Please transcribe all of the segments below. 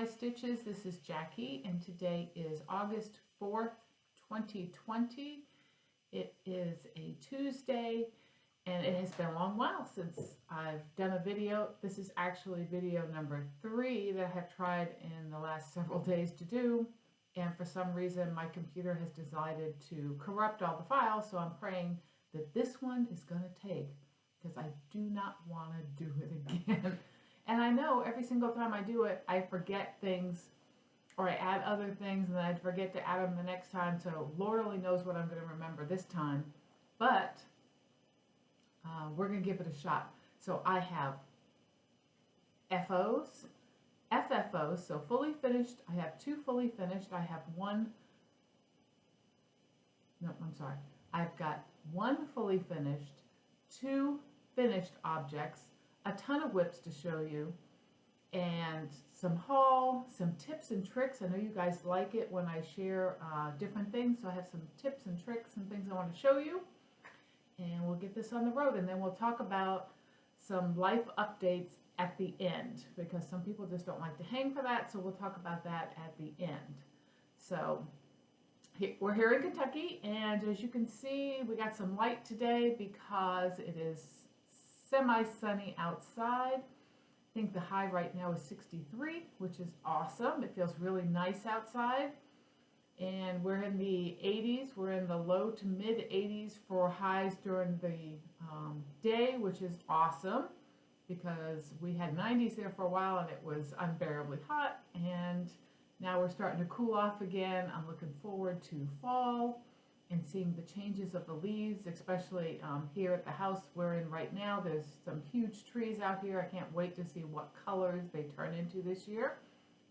My Stitches. This is Jackie, and today is August 4th, 2020. It is a Tuesday, and it has been a long while since I've done a video. This is actually video number 3 that I have tried in the last several days to do, and for some reason my computer has decided to corrupt all the files, so I'm praying that this one is going to take, because I do not want to do it again. And I know every single time I do it, I forget things, or I add other things, and then I forget to add them the next time. So Lord only knows what I'm going to remember this time. But we're going to give it a shot. So I have FOs, FFOs, so fully finished. I have 2 fully finished. I have I've got 1 fully finished, 2 finished objects, a ton of WIPs to show you, and some haul, some tips and tricks. I know you guys like it when I share different things, so I have some tips and tricks and things I want to show you, and we'll get this on the road, and then we'll talk about some life updates at the end, because some people just don't like to hang for that, so we'll talk about that at the end. So we're here in Kentucky, and as you can see, we got some light today because it is semi-sunny outside. I think the high right now is 63, which is awesome. It feels really nice outside. And we're in the 80s. We're in the low to mid 80s for highs during the day, which is awesome, because we had 90s there for a while and it was unbearably hot. And now we're starting to cool off again. I'm looking forward to fall and seeing the changes of the leaves, especially here at the house we're in right now. There's some huge trees out here. I can't wait to see what colors they turn into this year.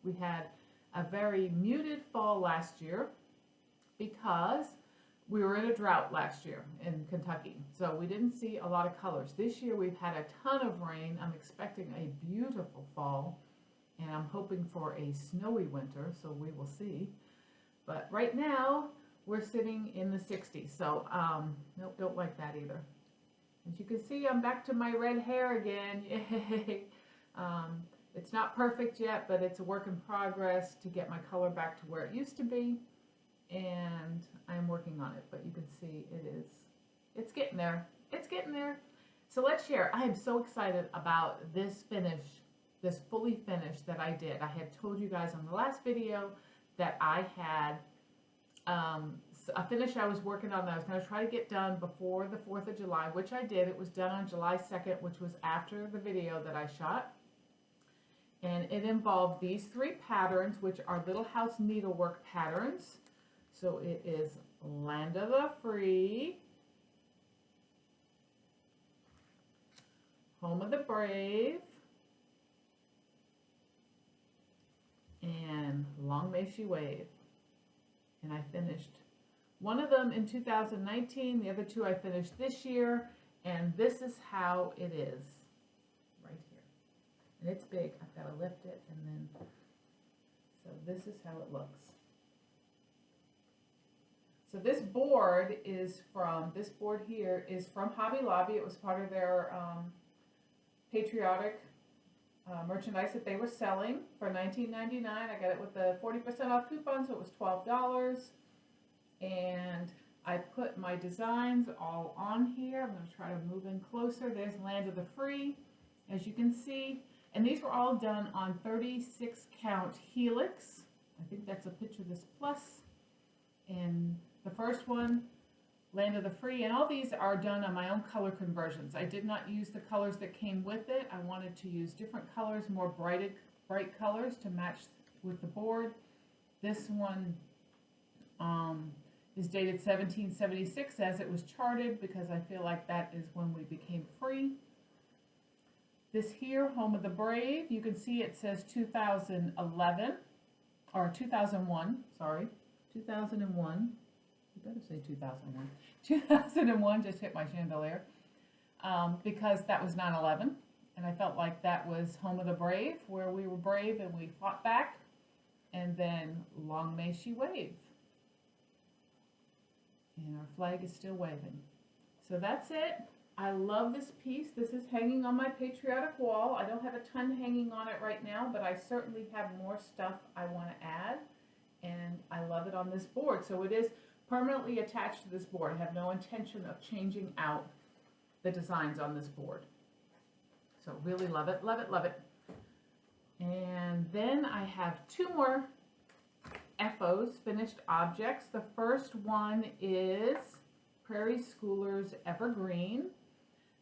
We had a very muted fall last year because we were in a drought last year in Kentucky. So we didn't see a lot of colors. This year we've had a ton of rain. I'm expecting a beautiful fall, and I'm hoping for a snowy winter, so we will see. But right now, we're sitting in the 60s, so nope, don't like that either. As you can see, I'm back to my red hair again. Yay! It's not perfect yet, but it's a work in progress to get my color back to where it used to be, and I'm working on it. But you can see it's getting there. It's getting there. So let's share. I am so excited about this finish, this fully finished that I did. I had told you guys on the last video that I had a finish I was working on that I was going to try to get done before the 4th of July, which I did. It was done on July 2nd, which was after the video that I shot. And it involved these 3 patterns, which are Little House Needlework patterns. So it is Land of the Free, Home of the Brave, and Long May She Wave. And I finished one of them in 2019, the other 2 I finished this year, and this is how it is right here. And it's big. I've got to lift it, and then, so this is how it looks. So this board here is from Hobby Lobby. It was part of their patriotic merchandise that they were selling for $19.99. I got it with the 40% off coupon, so it was $12. And I put my designs all on here. I'm going to try to move in closer. There's Land of the Free, as you can see. And these were all done on 36 count helix. I think that's a picture of this plus. And the first one, Land of the Free, and all these are done on my own color conversions. I did not use the colors that came with it. I wanted to use different colors, more bright colors to match with the board. This one is dated 1776 as it was charted, because I feel like that is when we became free. This here, Home of the Brave, you can see it says 2011, or 2001, sorry, 2001. You better say 2001. 2001, just hit my chandelier, because that was 9/11, and I felt like that was Home of the Brave, where we were brave and we fought back. And then Long May She Wave, and our flag is still waving. So that's it. I love this piece. This is hanging on my patriotic wall. I don't have a ton hanging on it right now, but I certainly have more stuff I want to add, and I love it on this board. So it is permanently attached to this board. I have no intention of changing out the designs on this board. So really love it, love it, love it. And then I have two more FOs, finished objects. The first one is Prairie Schoolers Evergreen.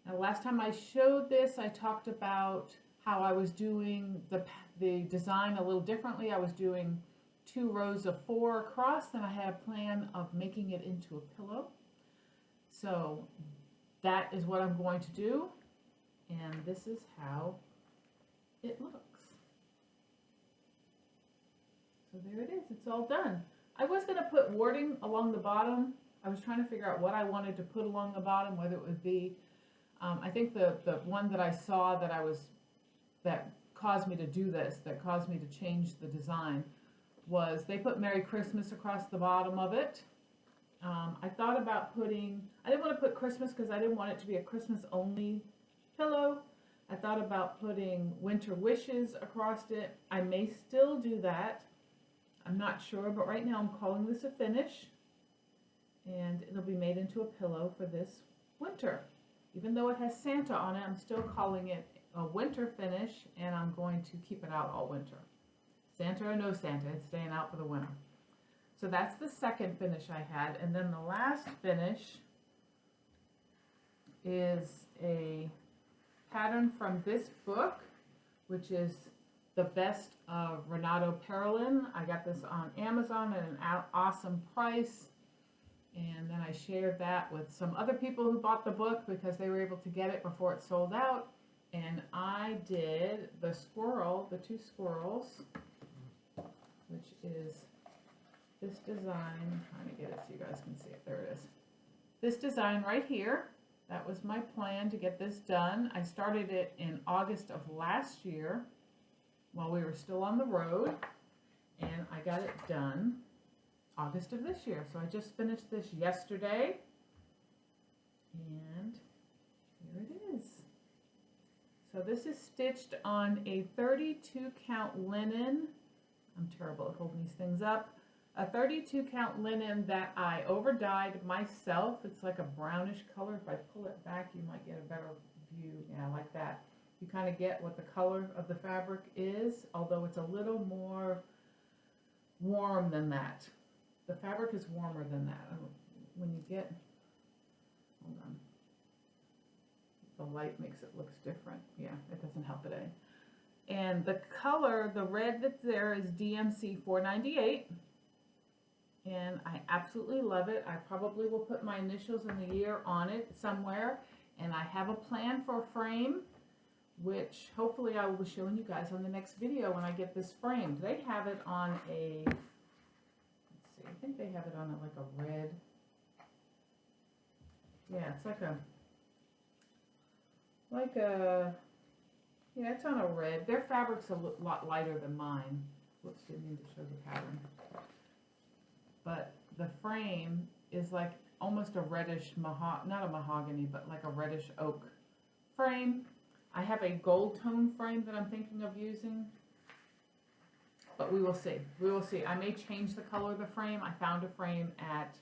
Now, last time I showed this, I talked about how I was doing the design a little differently. I was doing 2 rows of 4 across, and I had a plan of making it into a pillow. So that is what I'm going to do, and this is how it looks. So there it is, it's all done. I was going to put wording along the bottom. I was trying to figure out what I wanted to put along the bottom, whether it would be, I think the one that I saw that caused me to do this, that caused me to change the design, was they put Merry Christmas across the bottom of it. I thought about putting, I didn't want to put Christmas because I didn't want it to be a Christmas only pillow. I thought about putting Winter Wishes across it. I may still do that. I'm not sure, but right now I'm calling this a finish, and it'll be made into a pillow for this winter. Even though it has Santa on it, I'm still calling it a winter finish, and I'm going to keep it out all winter. Santa or no Santa, it's staying out for the winter. So that's the second finish I had, and then the last finish is a pattern from this book, which is The Best of Renato Perelin. I got this on Amazon at an awesome price, and then I shared that with some other people who bought the book because they were able to get it before it sold out. And I did the squirrel, the 2 squirrels, which is this design. I'm trying to get it so you guys can see it. There it is. This design right here. That was my plan to get this done. I started it in August of last year while we were still on the road, and I got it done August of this year. So I just finished this yesterday, and here it is. So this is stitched on a 32 count linen. I'm terrible at holding these things up. A 32 count linen that I over dyed myself. It's like a brownish color. If I pull it back, you might get a better view. Yeah, like that. You kind of get what the color of the fabric is, although it's a little more warm than that. The fabric is warmer than that. When you get, hold on, the light makes it look different. Yeah, it doesn't help it any. And the color, the red that's there, is DMC 498. And I absolutely love it. I probably will put my initials and the year on it somewhere. And I have a plan for a frame, which hopefully I will be showing you guys on the next video when I get this framed. They have it on a, let's see, I think they have it on like a red. Yeah, it's yeah, it's on a red. Their fabric's a lot lighter than mine. Whoops, didn't mean to show the pattern. But the frame is like almost a reddish, not a mahogany, but like a reddish oak frame. I have a gold tone frame that I'm thinking of using, but we will see. We will see. I may change the color of the frame. I found a frame at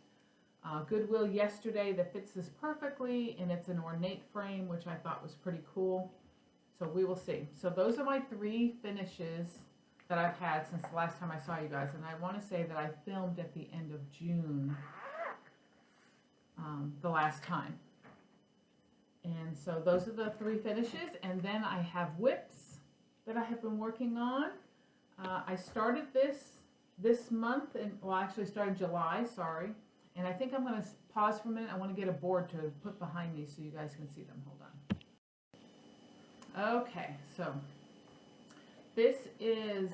Goodwill yesterday that fits this perfectly, and it's an ornate frame, which I thought was pretty cool. So we will see. So those are my 3 finishes that I've had since the last time I saw you guys, and I want to say that I filmed at the end of June the last time. And so those are the 3 finishes, and then I have whips that I have been working on. I started this month, and well, actually started July, sorry, and I think I'm going to pause for a minute. I want to get a board to put behind me so you guys can see them. Hold on. Okay, so this is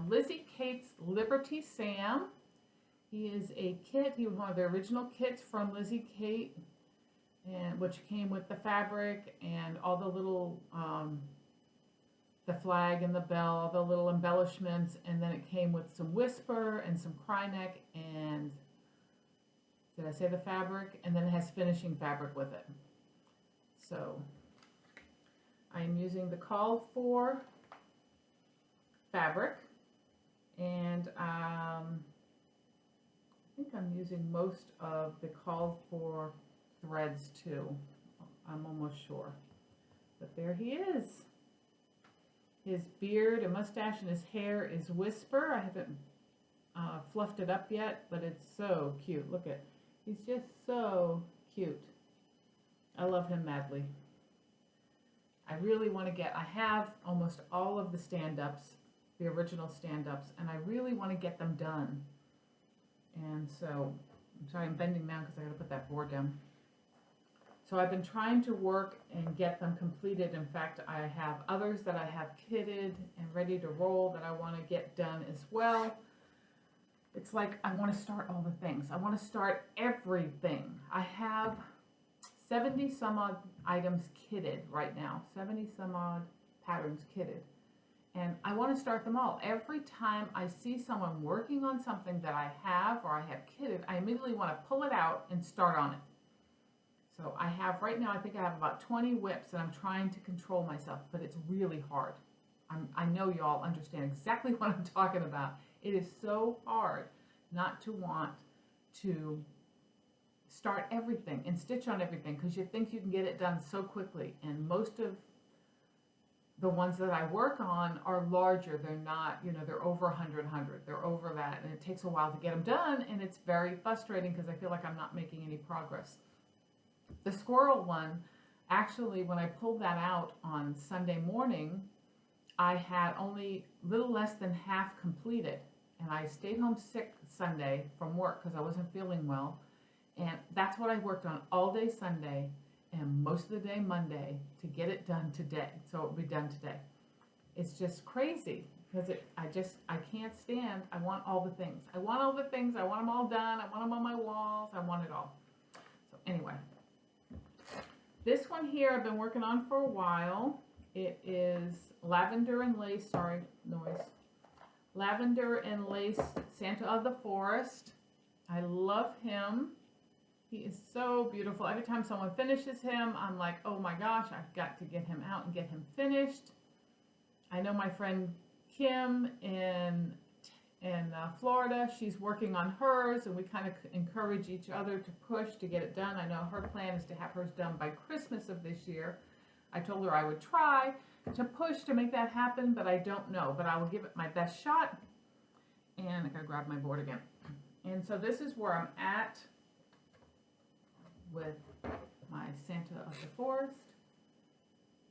Lizzie Kate's Liberty Sam. He is a kit. He was one of the original kits from Lizzie Kate, and which came with the fabric and all the little, the flag and the bell, all the little embellishments, and then it came with some whisper and some cry neck, and did I say the fabric? And then it has finishing fabric with it. So I'm using the called for fabric, and I think I'm using most of the called for threads too. I'm almost sure. But there he is. His beard and mustache and his hair is Whisper. I haven't fluffed it up yet, but it's so cute. Look at, he's just so cute. I love him madly. I really want to get, I have almost all of the stand-ups, the original stand-ups, and I really want to get them done. And so, I'm sorry, I'm bending down because I got to put that board down. So I've been trying to work and get them completed. In fact, I have others that I have kitted and ready to roll that I want to get done as well. It's like I want to start all the things. I want to start everything. I have 70 some odd items kitted right now, 70 some odd patterns kitted. And I want to start them all. Every time I see someone working on something that I have or I have kitted, I immediately want to pull it out and start on it. So I have, right now, I think I have about 20 whips, and I'm trying to control myself, but it's really hard. I know y'all understand exactly what I'm talking about. It is so hard not to want to start everything and stitch on everything because you think you can get it done so quickly. And most of the ones that I work on are larger. They're not, you know, they're over 100. They're over that, and it takes a while to get them done, and it's very frustrating because I feel like I'm not making any progress. The squirrel one, actually, when I pulled that out on Sunday morning, I had only little less than half completed, and I stayed home sick Sunday from work because I wasn't feeling well, and that's what I worked on all day Sunday and most of the day Monday to get it done today, so it will be done today. It's just crazy because I can't stand, I want all the things. I want all the things, I want them all done, I want them on my walls, I want it all. So anyway. This one here I've been working on for a while. It is Lavender and Lace, sorry, noise. Lavender and Lace Santa of the Forest. I love him. He is so beautiful. Every time someone finishes him, I'm like, oh my gosh, I've got to get him out and get him finished. I know my friend Kim in Florida, she's working on hers, and we kind of encourage each other to push to get it done. I know her plan is to have hers done by Christmas of this year. I told her I would try to push to make that happen, but I don't know. But I will give it my best shot. And I gotta grab my board again. And so this is where I'm at with my Santa of the Forest.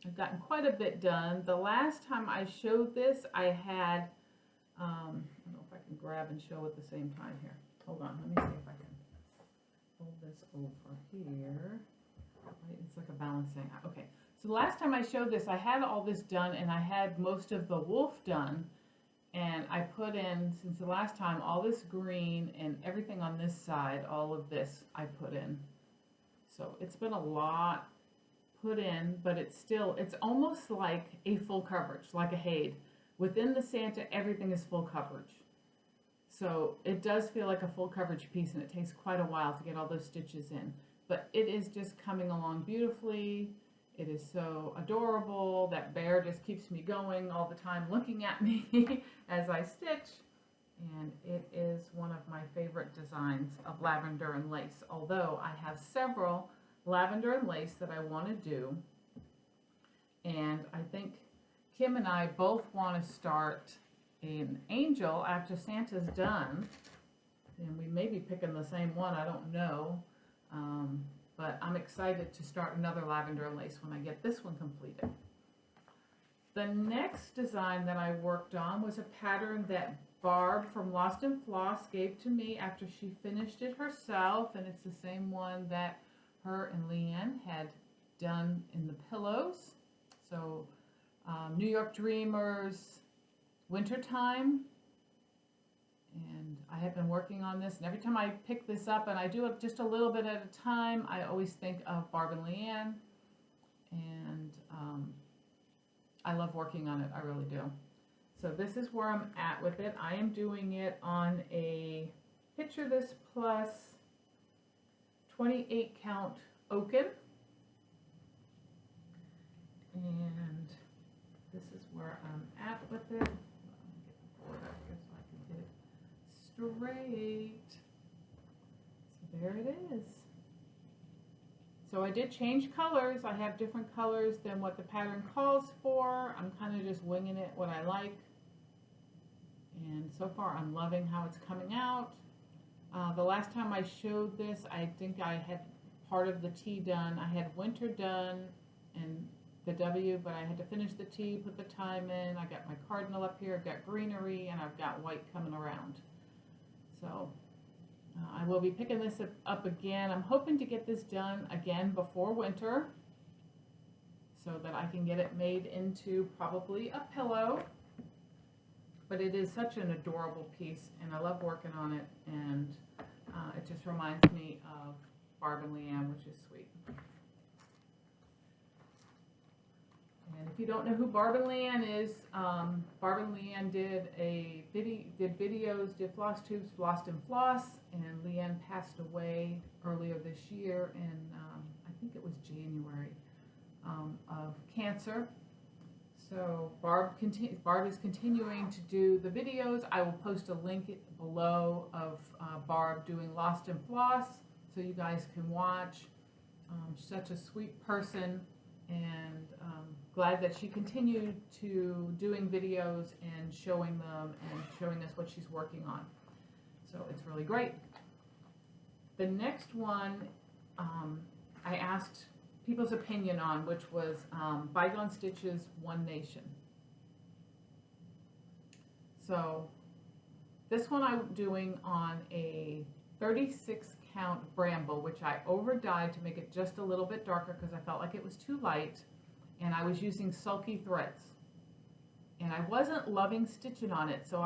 I've gotten quite a bit done. The last time I showed this, I had I don't know if I can grab and show at the same time here. Hold on, let me see if I can fold this over here. Right, it's like a balancing. Okay, so the last time I showed this, I had all this done, and I had most of the wolf done, and I put in, since the last time, all this green and everything on this side, all of this I put in. So it's been a lot put in, but it's still, it's almost like a full coverage, like a Haid. Within the Santa, everything is full coverage. So it does feel like a full coverage piece, and it takes quite a while to get all those stitches in. But it is just coming along beautifully. It is so adorable. That bear just keeps me going all the time looking at me as I stitch. And it is one of my favorite designs of Lavender and Lace. Although I have several Lavender and Lace that I want to do. And I think Kim and I both want to start an angel after Santa's done, and we may be picking the same one, I don't know, but I'm excited to start another Lavender and Lace when I get this one completed. The next design that I worked on was a pattern that Barb from Lost and Floss gave to me after she finished it herself, and it's the same one that her and Leanne had done in the pillows. So New York Dreamers, Wintertime, and I have been working on this, and every time I pick this up, and I do it just a little bit at a time, I always think of Barb and Leanne, and I love working on it, I really do. So this is where I'm at with it. I am doing it on a Picture This Plus 28 count Oaken. And this is where I'm at with it. Let me get the board up here so I can get it straight. So there it is. So I did change colors. I have different colors than what the pattern calls for. I'm kind of just winging it what I like. And so far I'm loving how it's coming out. The last time I showed this, I think I had part of the T done. I had winter done and the W, but I had to finish the T, put the time in. I got my cardinal up here, I've got greenery, and I've got white coming around. So I will be picking this up again. I'm hoping to get this done again before winter so that I can get it made into probably a pillow. But it is such an adorable piece, and I love working on it, and it just reminds me of Barb and Leanne, which is sweet. And if you don't know who Barb and Leanne is, Barb and Leanne did videos, did floss tubes, flossed and floss, and Leanne passed away earlier this year in, I think it was January, of cancer. So Barb is continuing to do the videos. I will post a link below of Barb doing Lost and Floss so you guys can watch. Such a sweet person, and glad that she continued to doing videos and showing them and showing us what she's working on. So it's really great. The next one I asked people's opinion on, which was Bygone Stitches One Nation. So this one I'm doing on a 36 count bramble, which I over dyed to make it just a little bit darker because I felt like it was too light, and I was using sulky threads, and I wasn't loving stitching on it. So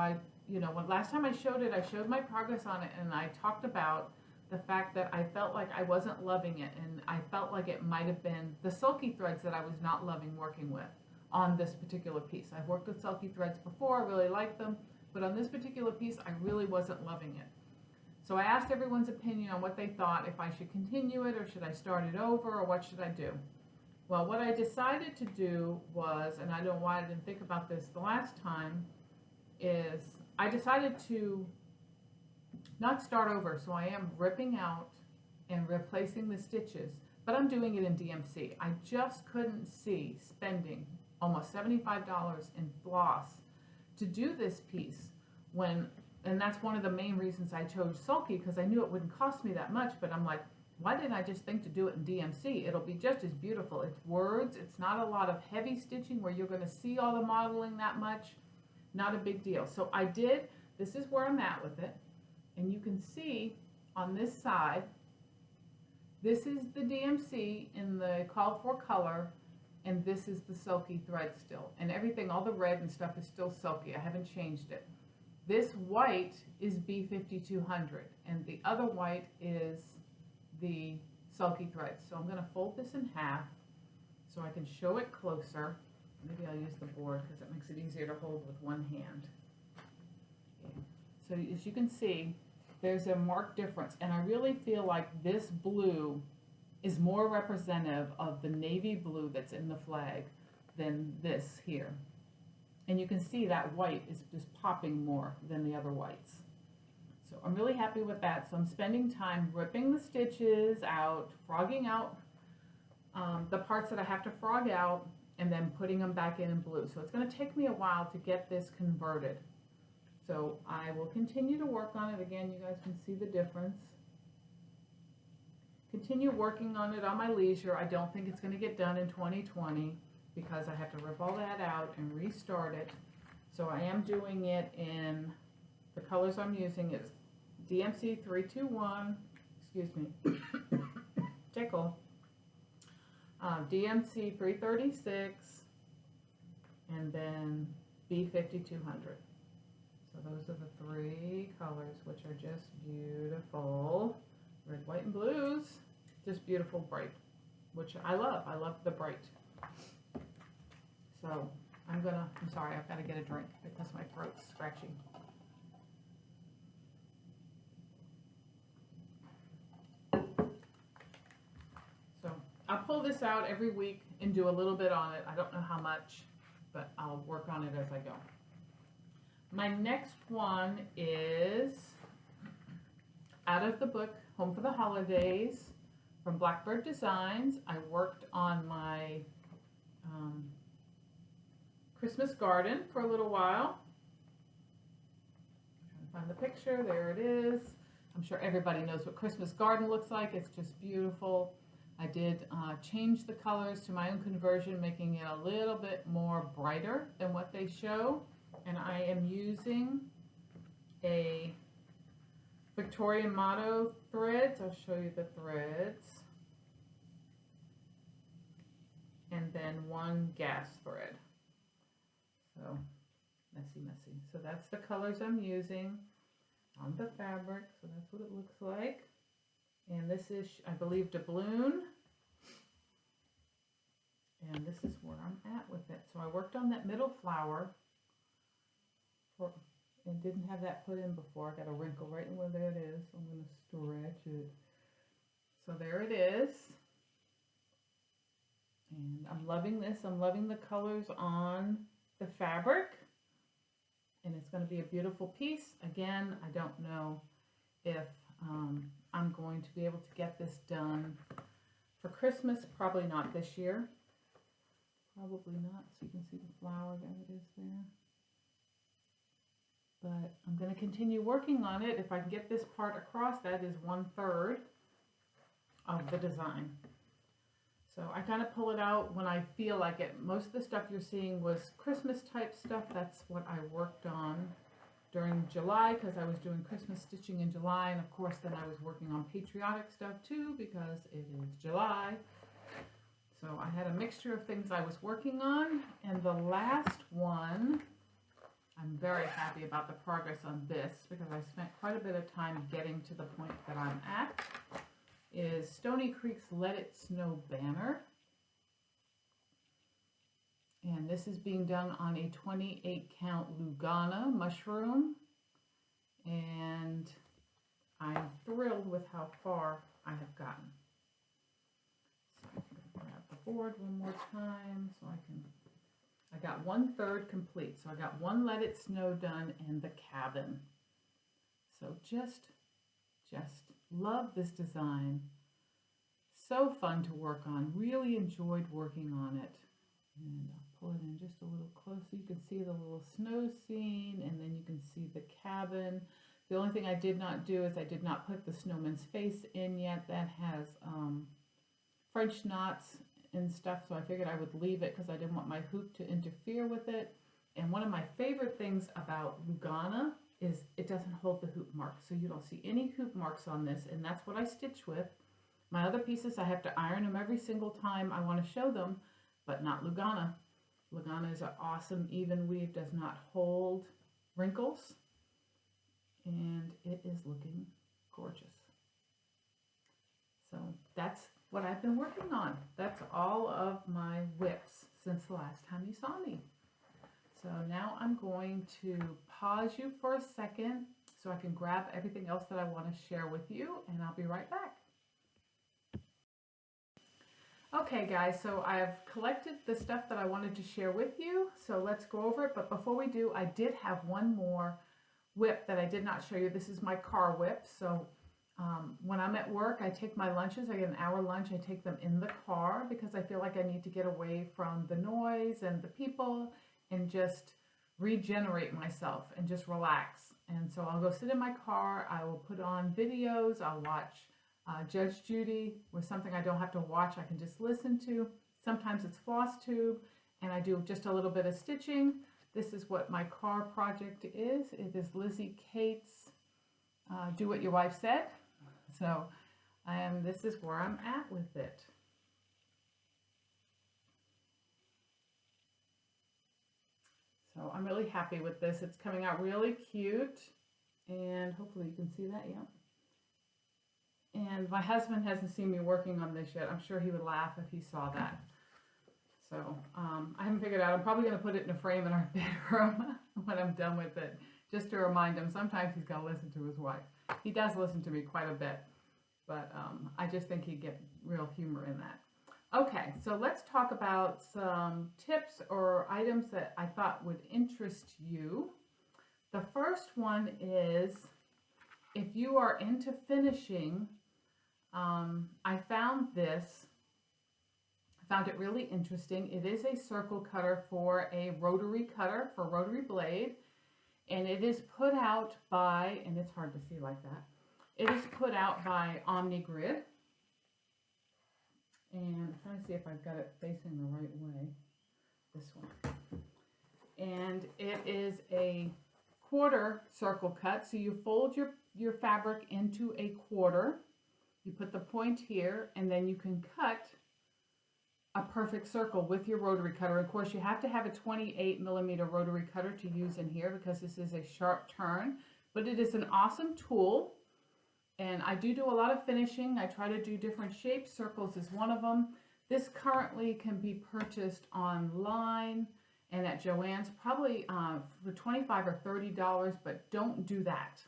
last time I showed it, I showed my progress on it, and I talked about the fact that I felt like I wasn't loving it, and I felt like it might have been the sulky threads that I was not loving working with on this particular piece. I've worked with sulky threads before, I really like them, but on this particular piece I really wasn't loving it. So I asked everyone's opinion on what they thought, if I should continue it or should I start it over or what should I do. Well, what I decided to do was, and I don't know why I didn't think about this the last time, is I decided to not start over. So I am ripping out and replacing the stitches, but I'm doing it in DMC. I just couldn't see spending almost $75 in floss to do this piece and that's one of the main reasons I chose sulky, because I knew it wouldn't cost me that much, but I'm like, why didn't I just think to do it in DMC? It'll be just as beautiful. It's words, it's not a lot of heavy stitching where you're going to see all the modeling that much, not a big deal. So I did, this is where I'm at with it. And you can see on this side, this is the DMC in the called for color, and this is the sulky thread still. And everything, all the red and stuff is still sulky. I haven't changed it. This white is B5200, and the other white is the sulky thread. So I'm going to fold this in half so I can show it closer. Maybe I'll use the board because it makes it easier to hold with one hand. Okay. So as you can see, there's a marked difference, and I really feel like this blue is more representative of the navy blue that's in the flag than this here. And you can see that white is just popping more than the other whites. So I'm really happy with that. So I'm spending time ripping the stitches out, frogging out the parts that I have to frog out, and then putting them back in blue. So it's going to take me a while to get this converted. So I will continue to work on it. Again, you guys can see the difference. Continue working on it on my leisure. I don't think it's going to get done in 2020 because I have to rip all that out and restart it. So I am doing it in, the colors I'm using is DMC 321, excuse me, tickle, DMC 336, and then B5200. So those are the three colors, which are just beautiful. Red, white, and blues. Just beautiful bright, which I love. I love the bright. So I'm sorry, I've got to get a drink because my throat's scratching. So I'll pull pull this out every week and do a little bit on it. I don't know how much, but I'll work on it as I go. My next one is out of the book, Home for the Holidays, from Blackbird Designs. I worked on my Christmas garden for a little while. I'm trying to find the picture. There it is. I'm sure everybody knows what Christmas garden looks like. It's just beautiful. I did change the colors to my own conversion, making it a little bit more brighter than what they show. And I am using a Victorian Motto threads. I'll show you the threads. And then one gas thread. So messy, messy. So that's the colors I'm using on the fabric. So that's what it looks like. And this is, I believe, doubloon. And this is where I'm at with it. So I worked on that middle flower and didn't have that put in before. I got a wrinkle right in where there it is. I'm going to stretch it. So there it is. And I'm loving this. I'm loving the colors on the fabric. And it's going to be a beautiful piece. Again, I don't know if I'm going to be able to get this done for Christmas. Probably not this year. Probably not. So you can see the flower. There it is there. But I'm going to continue working on it. If I can get this part across, that is 1/3 of the design. So I kind of pull it out when I feel like it. Most of the stuff you're seeing was Christmas type stuff. That's what I worked on during July, because I was doing Christmas stitching in July. And of course then I was working on patriotic stuff too, because it is July. So I had a mixture of things I was working on. And the last one, I'm very happy about the progress on this, because I spent quite a bit of time getting to the point that I'm at, is Stony Creek's Let It Snow banner. And this is being done on a 28 count Lugana mushroom. And I'm thrilled with how far I have gotten. So I'm going to grab the board one more time so I got 1/3 complete. So I got one Let It Snow done and the cabin. So just love this design. So fun to work on. Really enjoyed working on it. And I'll pull it in just a little closer. You can see the little snow scene, and then you can see the cabin. The only thing I did not do is I did not put the snowman's face in yet. That has French knots and stuff, so I figured I would leave it because I didn't want my hoop to interfere with it. And one of my favorite things about Lugana is it doesn't hold the hoop marks, so you don't see any hoop marks on this, and that's what I stitch with. My other pieces, I have to iron them every single time I want to show them, but not Lugana. Lugana is an awesome even weave, does not hold wrinkles, and it is looking gorgeous. So that's what I've been working on. That's all of my WIPs since the last time you saw me. So now I'm going to pause you for a second so I can grab everything else that I want to share with you, and I'll be right back. Okay guys, so I've collected the stuff that I wanted to share with you, so let's go over it. But before we do, I did have one more WIP that I did not show you. This is my car WIP. So when I'm at work, I take my lunches. I get an hour lunch. I take them in the car because I feel like I need to get away from the noise and the people and just regenerate myself and just relax. And so I'll go sit in my car. I will put on videos. I'll watch Judge Judy with something I don't have to watch. I can just listen to. Sometimes it's Flosstube, and I do just a little bit of stitching. This is what my car project is. It is Lizzie Kate's Do What Your Wife Said. So, and this is where I'm at with it. So I'm really happy with this. It's coming out really cute, and hopefully you can see that, yeah. And my husband hasn't seen me working on this yet. I'm sure he would laugh if he saw that. So I haven't figured out. I'm probably going to put it in a frame in our bedroom when I'm done with it, just to remind him. Sometimes he's got to listen to his wife. He does listen to me quite a bit, but I just think he'd get real humor in that. Okay, so let's talk about some tips or items that I thought would interest you. The first one is if you are into finishing, I found this. I found it really interesting. It is a circle cutter for a rotary cutter for rotary blade, and it is put out by, and it's hard to see like that, it is put out by OmniGrid. And I'm trying to see if I've got it facing the right way. This one. And it is a quarter circle cut. So you fold your fabric into a quarter. You put the point here, and then you can cut a perfect circle with your rotary cutter. Of course, you have to have a 28mm rotary cutter to use in here because this is a sharp turn. But it is an awesome tool. And I do a lot of finishing. I try to do different shapes. Circles is one of them. This currently can be purchased online and at Joann's, probably for $25 or $30, but don't do that.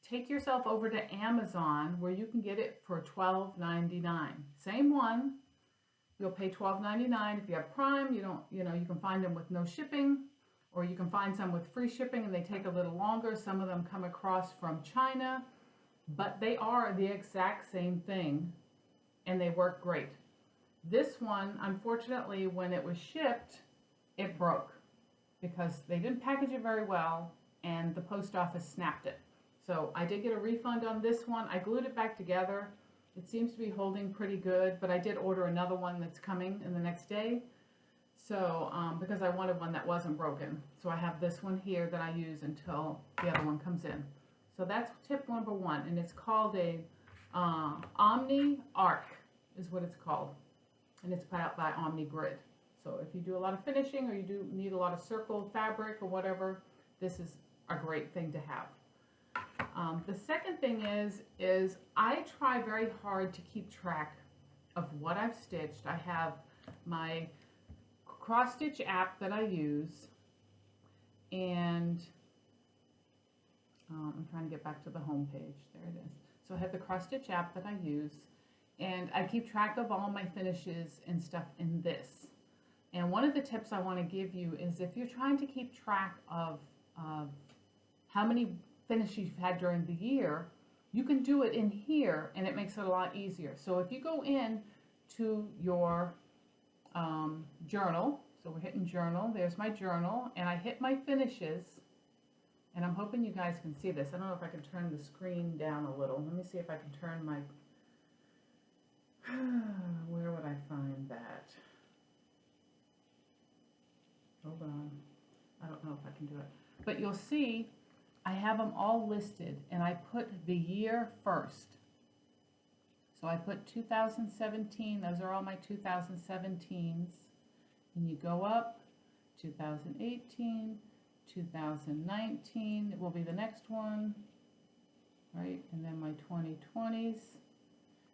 Take yourself over to Amazon where you can get it for $12.99. Same one. You'll pay $12.99. If you have Prime, you can find them with no shipping, or you can find some with free shipping and they take a little longer. Some of them come across from China. But they are the exact same thing, and they work great. This one, unfortunately, when it was shipped, it broke because they didn't package it very well, and the post office snapped it. So I did get a refund on this one. I glued it back together. It seems to be holding pretty good, but I did order another one that's coming in the next day. So, because I wanted one that wasn't broken. So I have this one here that I use until the other one comes in. So that's tip number one, and it's called a Omni Arc is what it's called, and it's put out by OmniGrid. So if you do a lot of finishing or you do need a lot of circle fabric or whatever, this is a great thing to have. The second thing is I try very hard to keep track of what I've stitched. I have my cross stitch app that I use, and I'm trying to get back to the home page. There it is. So I have the cross stitch app that I use, and I keep track of all my finishes and stuff in this. And one of the tips I want to give you is if you're trying to keep track of how many finishes you've had during the year, you can do it in here, and it makes it a lot easier. So if you go in to your journal, so we're hitting journal, there's my journal, and I hit my finishes. And I'm hoping you guys can see this. I don't know if I can turn the screen down a little. Let me see if I can turn my... Where would I find that? Hold on. I don't know if I can do it. But you'll see I have them all listed, and I put the year first. So I put 2017. Those are all my 2017s. And you go up, 2018, 2019, it will be the next one, right? And then my 2020s.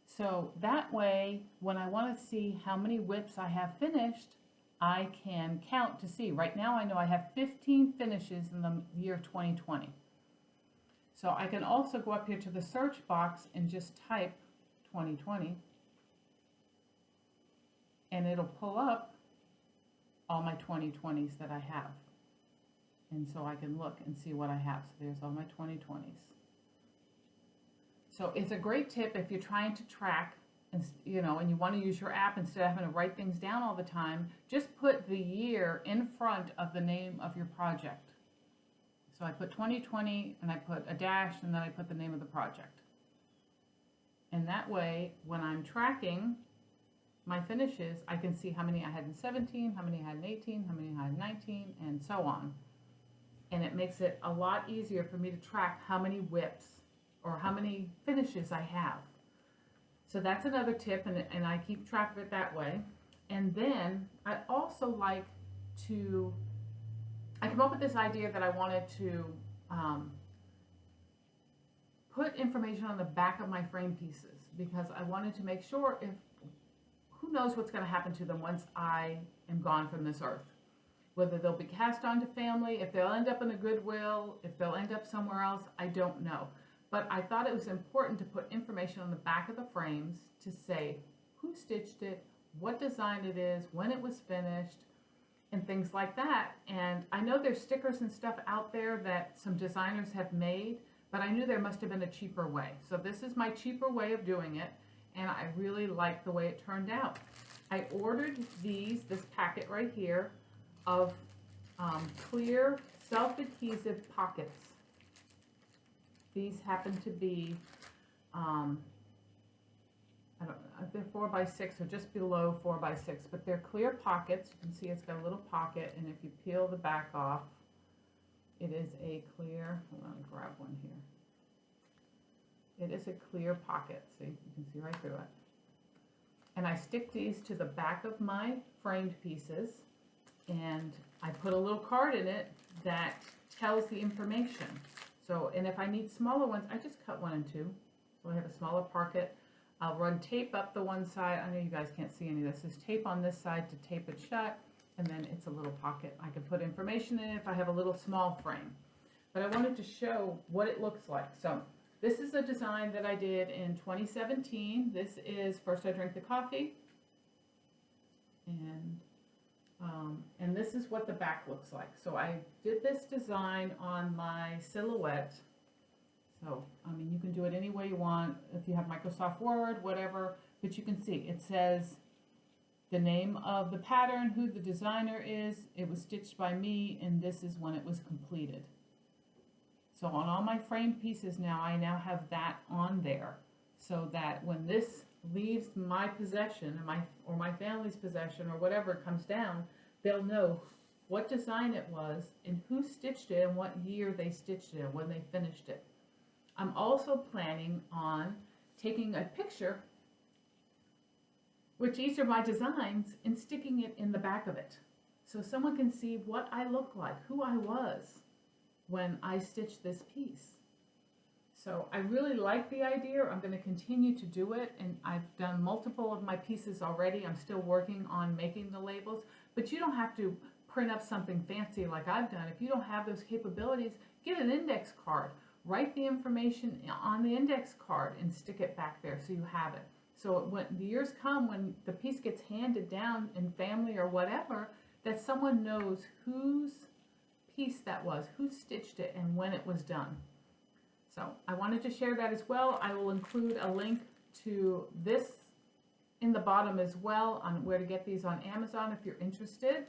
So that way, when I want to see how many WIPs I have finished, I can count to see. Right now I know I have 15 finishes in the year 2020. So I can also go up here to the search box and just type 2020, and it'll pull up all my 2020s that I have. And so I can look and see what I have. So there's all my 2020s. So it's a great tip if you're trying to track, and you want to use your app instead of having to write things down all the time. Just put the year in front of the name of your project. So I put 2020, and I put a dash, and then I put the name of the project. And that way, when I'm tracking my finishes, I can see how many I had in 17, how many I had in 18, how many I had in 19, and so on. And it makes it a lot easier for me to track how many WIPs or how many finishes I have. So that's another tip, and I keep track of it that way. And then I also like to, I came up with this idea that I wanted to put information on the back of my frame pieces, because I wanted to make sure who knows what's going to happen to them once I am gone from this earth. Whether they'll be cast on to family, if they'll end up in a Goodwill, if they'll end up somewhere else, I don't know. But I thought it was important to put information on the back of the frames to say who stitched it, what design it is, when it was finished, and things like that. And I know there's stickers and stuff out there that some designers have made, but I knew there must have been a cheaper way. So this is my cheaper way of doing it, and I really like the way it turned out. I ordered this packet right here of clear self-adhesive pockets. These happen to be, I don't know, they're 4x6 or just below 4x6, but they're clear pockets. You can see it's got a little pocket, and if you peel the back off, it is a clear, hold on, grab one here. It is a clear pocket, see, you can see right through it. And I stick these to the back of my framed pieces, and I put a little card in it that tells the information. So, and if I need smaller ones, I just cut 1 and 2. So I have a smaller pocket. I'll run tape up the one side. I know you guys can't see any of this. There's tape on this side to tape it shut, and then it's a little pocket. I can put information in it if I have a little small frame. But I wanted to show what it looks like. So this is a design that I did in 2017. This is First I Drink the Coffee. And this is what the back looks like. So I did this design on my silhouette. So, I mean, you can do it any way you want, if you have Microsoft Word, whatever, but you can see it says the name of the pattern, who the designer is, it was stitched by me, and this is when it was completed. So on all my framed pieces now, I now have that on there, so that when this leaves my possession, or my family's possession, or whatever comes down, they'll know what design it was, and who stitched it, and what year they stitched it, and when they finished it. I'm also planning on taking a picture with each of my designs and sticking it in the back of it, so someone can see what I look like, who I was when I stitched this piece. So I really like the idea. I'm going to continue to do it, and I've done multiple of my pieces already. I'm still working on making the labels, but you don't have to print up something fancy like I've done. If you don't have those capabilities, get an index card. Write the information on the index card and stick it back there so you have it. So when the years come, when the piece gets handed down in family or whatever, that someone knows whose piece that was, who stitched it, and when it was done. So I wanted to share that as well. I will include a link to this in the bottom as well on where to get these on Amazon if you're interested.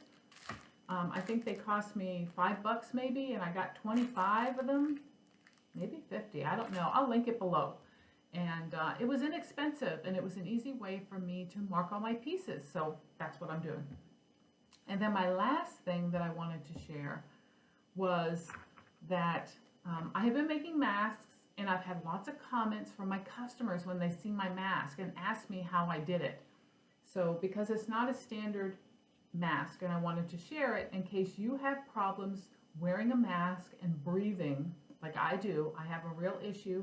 I think they cost me $5 maybe, and I got 25 of them. Maybe 50, I don't know. I'll link it below. And it was inexpensive, and it was an easy way for me to mark all my pieces. So that's what I'm doing. And then my last thing that I wanted to share was that I have been making masks, and I've had lots of comments from my customers when they see my mask and ask me how I did it. So because it's not a standard mask, and I wanted to share it in case you have problems wearing a mask and breathing like I do. I have a real issue.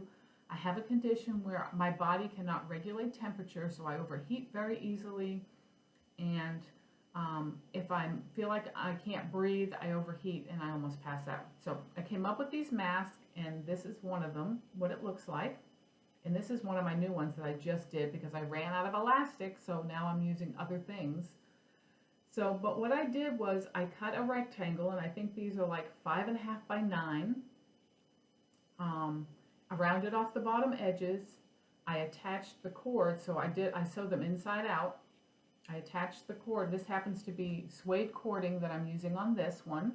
I have a condition where my body cannot regulate temperature, so I overheat very easily, and if I feel like I can't breathe, I overheat and I almost pass out. So I came up with these masks, and this is one of them, what it looks like. And this is one of my new ones that I just did because I ran out of elastic, so now I'm using other things. So, but what I did was I cut a rectangle, and I think these are like 5.5 by 9. I rounded off the bottom edges. I attached the cord, so I sewed them inside out. I attached the cord. This happens to be suede cording that I'm using on this one.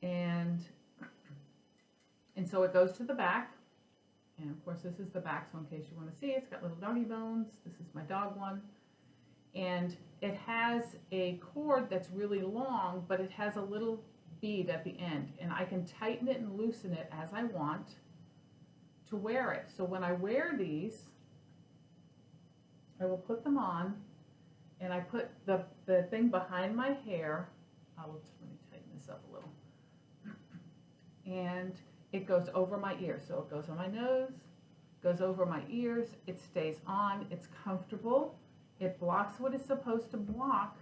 And so it goes to the back. And of course this is the back, so in case you want to see, it's got little doggy bones. This is my dog one. And it has a cord that's really long, but it has a little bead at the end, and I can tighten it and loosen it as I want to wear it. So when I wear these, I will put them on, and I put the thing behind my hair. Let me tighten this up a little. And it goes over my ears. So it goes on my nose, goes over my ears, it stays on, it's comfortable, it blocks what it's supposed to block,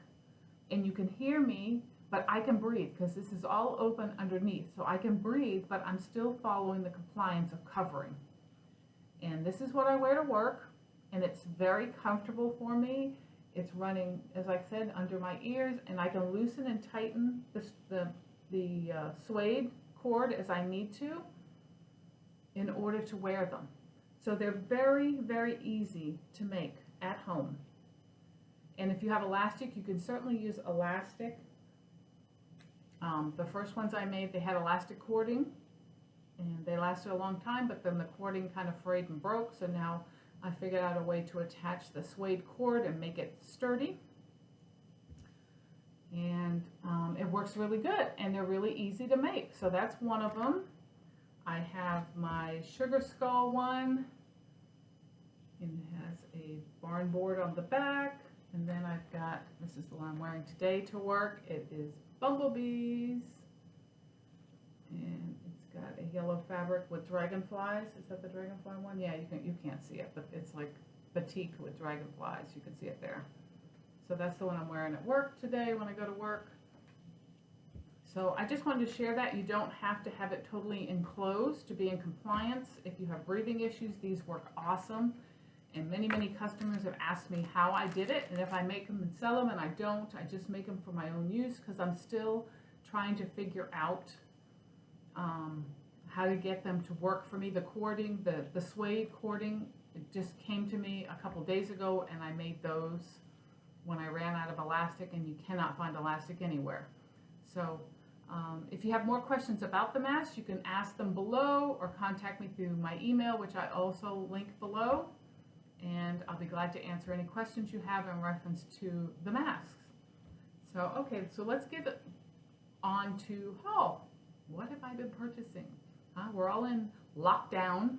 and you can hear me, but I can breathe because this is all open underneath. So I can breathe, but I'm still following the compliance of covering. And this is what I wear to work, and it's very comfortable for me. It's running, as I said, under my ears, and I can loosen and tighten the suede cord as I need to in order to wear them. So they're very, very easy to make at home. And if you have elastic, you can certainly use elastic. The first ones I made, they had elastic cording, and they lasted a long time, but then the cording kind of frayed and broke, so now I figured out a way to attach the suede cord and make it sturdy. And it works really good, and they're really easy to make. So that's one of them. I have my sugar skull one, and it has a barn board on the back. And then I've got, this is the one I'm wearing today to work. It is bumblebees, and it's got a yellow fabric with dragonflies. Is that the dragonfly one? Yeah, you can't see it, but it's like batik with dragonflies. You can see it there. So that's the one I'm wearing at work today when I go to work. So I just wanted to share that. You don't have to have it totally enclosed to be in compliance. If you have breathing issues, these work awesome. And many, many customers have asked me how I did it, and if I make them and sell them, and I don't, I just make them for my own use, because I'm still trying to figure out how to get them to work for me. The cording, the suede cording, it just came to me a couple days ago, and I made those when I ran out of elastic, and you cannot find elastic anywhere. So if you have more questions about the mask, you can ask them below or contact me through my email, which I also link below. And I'll be glad to answer any questions you have in reference to the masks. So, okay, so let's get on to haul. What have I been purchasing? We're all in lockdown.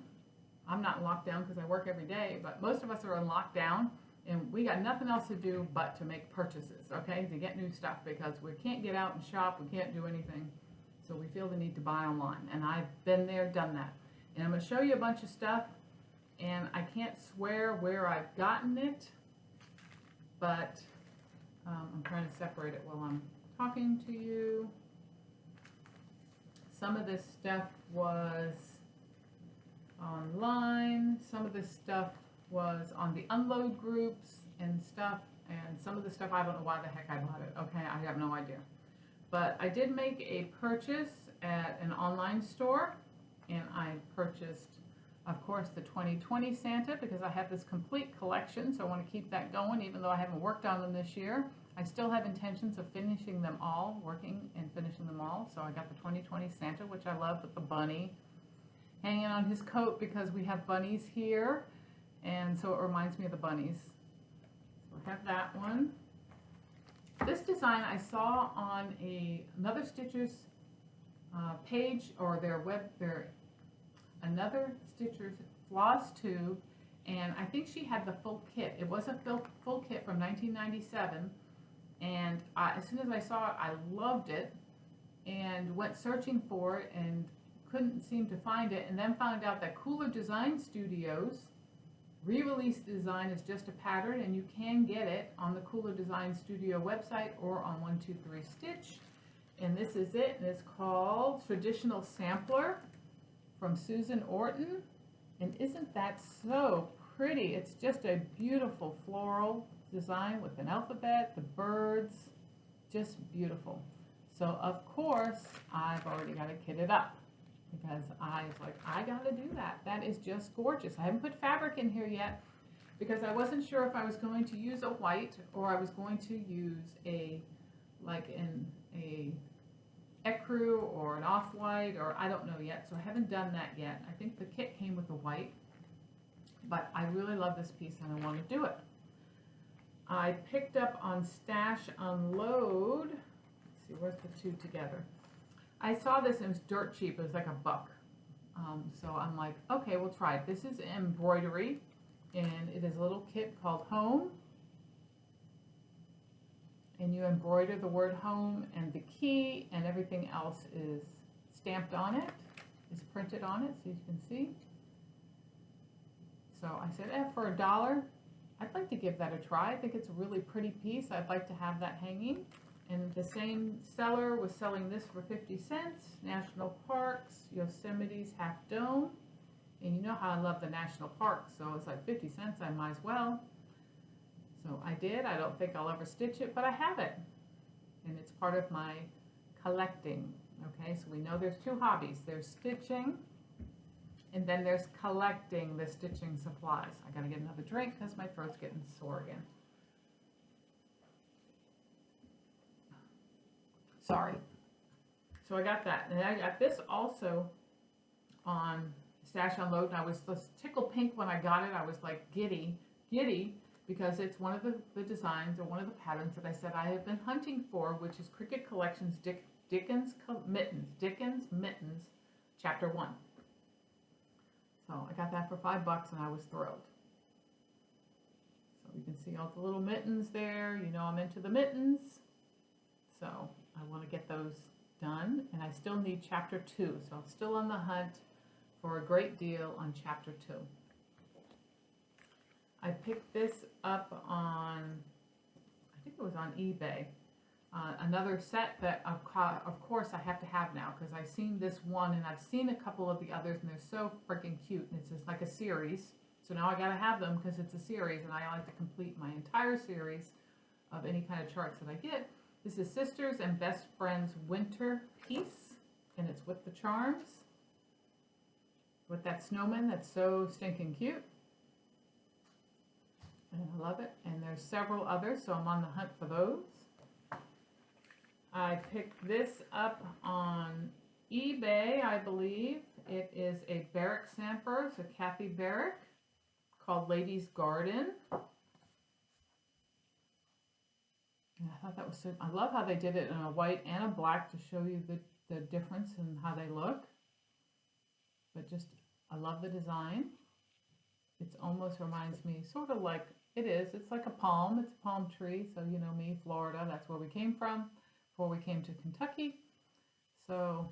I'm not in lockdown because I work every day, but most of us are in lockdown, and we got nothing else to do but to make purchases, okay, to get new stuff, because we can't get out and shop, we can't do anything, so we feel the need to buy online, and I've been there, done that. And I'm going to show you a bunch of stuff. And I can't swear where I've gotten it, but I'm trying to separate it while I'm talking to you. Some of this stuff was online, some of this stuff was on the unload groups and stuff, and some of the stuff I don't know why the heck I bought it, okay, I have no idea. But I did make a purchase at an online store, and I purchased, of course, the 2020 Santa, because I have this complete collection, so I want to keep that going, even though I haven't worked on them this year. I still have intentions of finishing them all, working and finishing them all. So I got the 2020 Santa, which I love, with the bunny hanging on his coat, because we have bunnies here, and so it reminds me of the bunnies. So I have that one. This design I saw on another Stitcher's page, or their another Stitcher's Flosstube, and I think she had the full kit. It was a full kit from 1997, and as soon as I saw it, I loved it, and went searching for it and couldn't seem to find it, and then found out that Cooler Design Studios re-released the design as just a pattern, and you can get it on the Cooler Design Studio website or on 123 Stitch. And this is it, and it's called Traditional Sampler from Susan Orton, and isn't that so pretty? It's just a beautiful floral design with an alphabet, the birds, just beautiful. So of course I've already got it kitted up, because I was like, I gotta do that. That is just gorgeous. I haven't put fabric in here yet, because I wasn't sure if I was going to use a white or I was going to use a ecru or an off-white, or I don't know yet, so I haven't done that yet. I think the kit came with a white, but I really love this piece and I want to do it. I picked up on Stash Unload. Let's see, where's the two together? I saw this and it was dirt cheap. It was like $1. So I'm like, okay, we'll try it. This is embroidery, and it is a little kit called Home. And you embroider the word home, and the key and everything else is stamped on it, is printed on it, so you can see. So I said, for $1, I'd like to give that a try. I think it's a really pretty piece. I'd like to have that hanging. And the same seller was selling this for 50 cents. National Parks, Yosemite's Half Dome. And you know how I love the national parks, so it's like 50 cents, I might as well. So I did. I don't think I'll ever stitch it, but I have it. And it's part of my collecting. Okay, so we know there's two hobbies. There's stitching, and then there's collecting the stitching supplies. I gotta get another drink because my throat's getting sore again. Sorry. So I got that. And I got this also on Stash Unload. And I was tickle pink when I got it. I was like giddy, because it's one of the designs or one of the patterns that I said I have been hunting for, which is Cricket Collections Dickens Mittens, Chapter 1. So I got that for $5 and I was thrilled. So you can see all the little mittens there. You know I'm into the mittens. So I want to get those done, and I still need Chapter 2. So I'm still on the hunt for a great deal on Chapter 2. I picked this up on, I think it was on eBay. Another set that of course I have to have now, because I've seen this one and I've seen a couple of the others and they're so freaking cute, and it's just like a series. So now I gotta have them because it's a series, and I like to complete my entire series of any kind of charts that I get. This is Sisters and Best Friends Winter Piece, and it's with the charms, with that snowman that's so stinking cute. And I love it. And there's several others, so I'm on the hunt for those. I picked this up on eBay, I believe. It is a Barrack Samper, so Kathy Barrack, called Lady's Garden. And I thought that was so, I love how they did it in a white and a black to show you the difference in how they look. But just, I love the design. It almost reminds me, sort of like, it's like a palm. It's a palm tree. So, you know me, Florida, that's where we came from before we came to Kentucky. So,